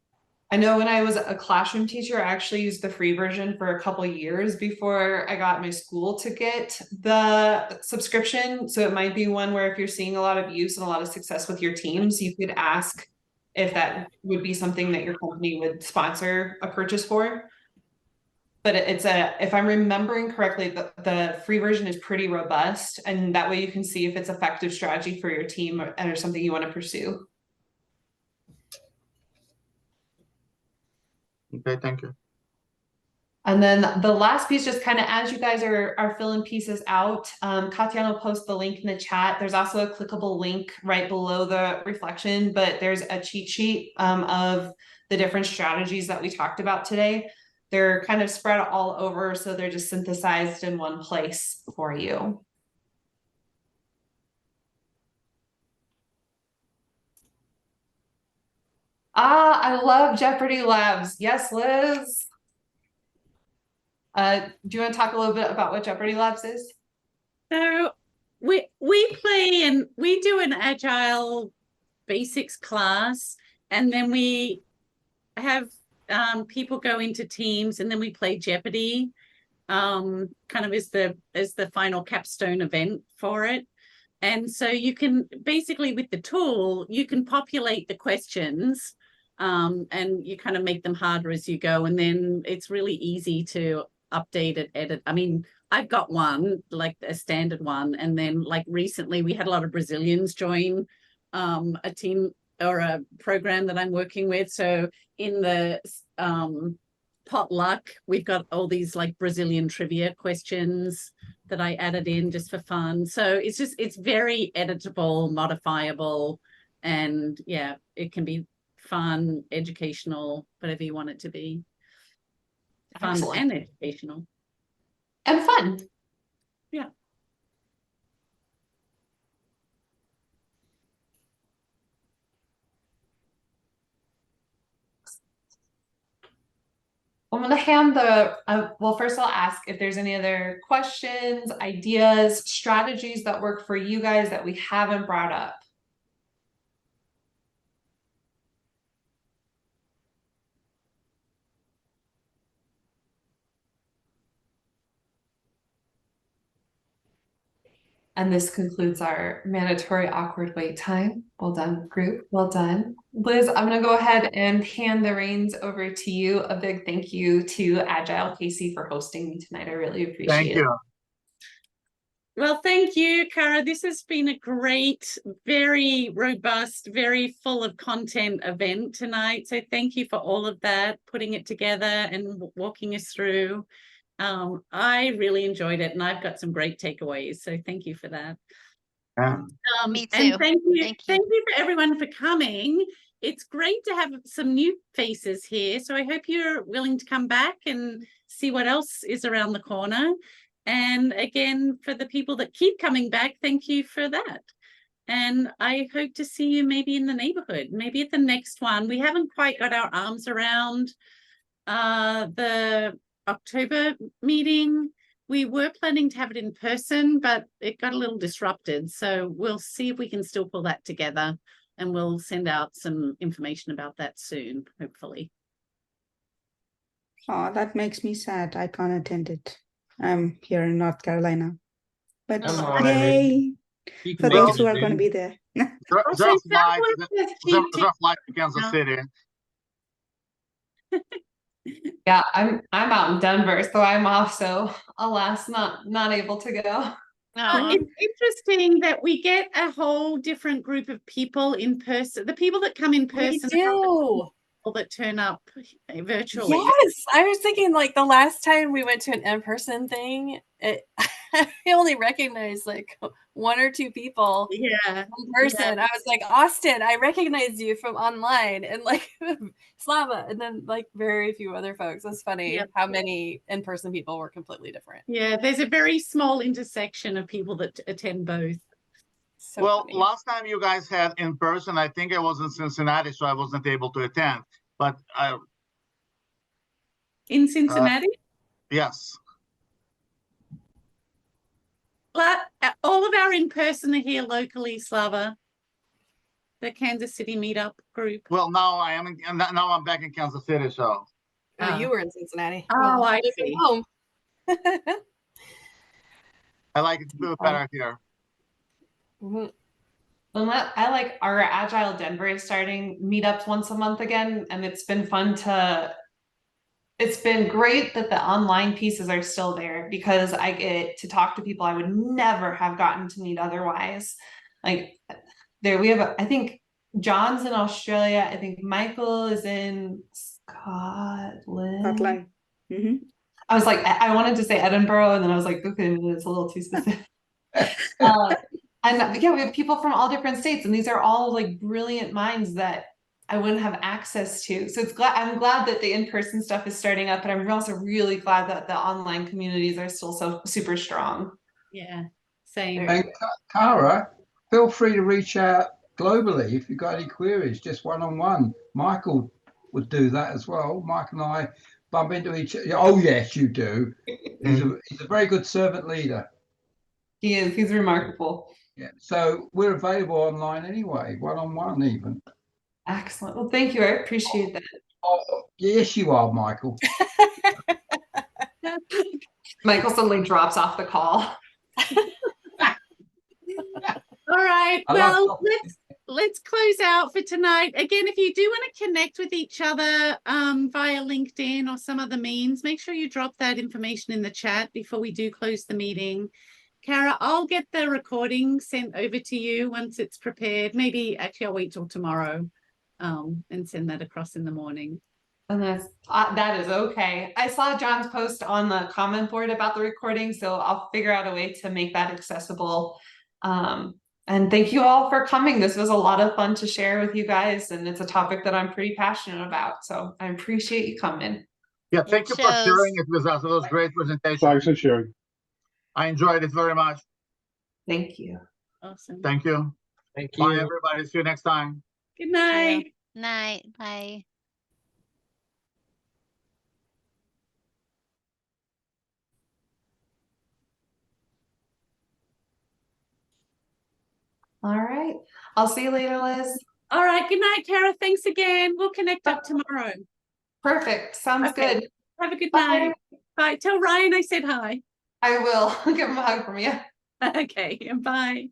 I know when I was a classroom teacher, I actually used the free version for a couple of years before I got my school to get the subscription. So it might be one where if you're seeing a lot of use and a lot of success with your teams, you could ask if that would be something that your company would sponsor a purchase for. But if I'm remembering correctly, the free version is pretty robust, and that way you can see if it's effective strategy for your team or something you want to pursue. Okay, thank you. And then the last piece, just kind of as you guys are filling pieces out, Katiana will post the link in the chat. There's also a clickable link right below the reflection, but there's a cheat sheet of the different strategies that we talked about today. They're kind of spread all over, so they're just synthesized in one place for you. I love Jeopardy Labs. Yes, Liz. Do you want to talk a little bit about what Jeopardy Labs is? So we play and we do an Agile basics class, and then we have people go into teams, and then we play Jeopardy kind of as the final capstone event for it. And so you can basically, with the tool, you can populate the questions and you kind of make them harder as you go, and then it's really easy to update it, edit. I mean, I've got one, like a standard one, and then like recently we had a lot of Brazilians join a team or a program that I'm working with. So in the potluck, we've got all these like Brazilian trivia questions that I added in just for fun. So it's very editable, modifiable, and yeah, it can be fun, educational, whatever you want it to be. Fun Excellent. and educational. And fun. Yeah. I'm going to hand well, first I'll ask if there's any other questions, ideas, strategies that work for you guys that we haven't brought up. And this concludes our mandatory awkward wait time. Well done, group. Well done. Liz, I'm going to go ahead and hand the reins over to you. A big thank you to Agile Casey for hosting me tonight. I really appreciate it. Thank you. Well, thank you, Cara. This has been a great, very robust, very full of content event tonight. So thank you for all of that, putting it together and walking us through. I really enjoyed it, and I've got some great takeaways. So thank you for that. Yeah. Me too. And thank you Thank you for everyone for coming. it's great to have some new faces here. So I hope you're willing to come back and see what else is around the corner. And again, for the people that keep coming back, thank you for that. And I hope to see you maybe in the neighborhood, maybe at the next one. We haven't quite got our arms around the October meeting. We were planning to have it in person, but it got a little disrupted. So we'll see if we can still pull that together, and we'll send out some information about that soon, hopefully. Oh, that makes me sad. I can't attend it. I'm here in North Carolina. But Come on, yay You for can make those it, who are dude. going to be there. Just like Kansas City. Yeah, I'm out in Denver, so I'm off. So alas, not able to go. Aw. It's interesting that we get a whole different group of people in person. The people that come in We person are do. people that turn up virtually. Yes, I was thinking like the last time we went to an in-person thing, I only recognized like one or two people Yeah. in person. I was like, Austin, I recognize you from online, and like Slava, and then like very few other folks. It's funny Yep. how many in-person people were completely different. Yeah, there's a very small intersection of people that attend both. So Well, funny. last time you guys had in person, I think I was in Cincinnati, so I wasn't able to attend. But In Cincinnati? yes, But all of our in-person are here locally, Slava. The Kansas City meetup group. well, now I am. Now I'm back in Kansas City, so Oh, you were in Cincinnati. Oh, I welcome see. home. I like it a bit better here. Well, I like our Agile Denver is starting meetups once a month again, and it's been fun to. It's been great that the online pieces are still there, because I get to talk to people I would never have gotten to meet otherwise. Like there, we have, I think John's in Australia. I think Michael is in Scotland. Hotline. Mm-hmm. I was like, I wanted to say Edinburgh, and then I was like, okay, it's a little too specific. And yeah, we have people from all different states, and these are all like brilliant minds that I wouldn't have access to. So I'm glad that the in-person stuff is starting up, but I'm also really glad that the online communities are still so super strong. Yeah, same. And Cara, feel free to reach out globally if you've got any queries, just one-on-one. Michael would do that as well. Mike and I bump into each other. Oh, yes, you do. He's a very good servant leader. He is. He's remarkable. Yeah. So we're available online anyway, one-on-one even. Excellent. Well, thank you. I appreciate that. Oh, yes, you are, Michael. Michael suddenly drops off the call. All right. Well, let's close out for tonight. Again, if you do want to connect with each other via LinkedIn or some other means, make sure you drop that information in the chat before we do close the meeting. Cara, I'll get the recording sent over to you once it's prepared. Maybe actually I'll wait till tomorrow and send that across in the morning. And that is okay. I saw John's post on the comment board about the recording, so I'll figure out a way to make that accessible. And thank you all for coming. This was a lot of fun to share with you guys, and it's a topic that I'm pretty passionate about. So I appreciate you coming. Yeah, thank you for sharing it with us. It was a great presentation. Thanks for sharing. I enjoyed it very much. Thank you. Awesome. Thank you. Thank you. Bye, everybody. See you next time. Good night. Night. Bye. All right. I'll see you later, Liz. All right. Good night, Cara. Thanks again. We'll connect up tomorrow. Perfect. Sounds good. Have a good Bye. night. Bye. Tell Ryan I said hi. I will. Give him a hug from you. Okay. Bye.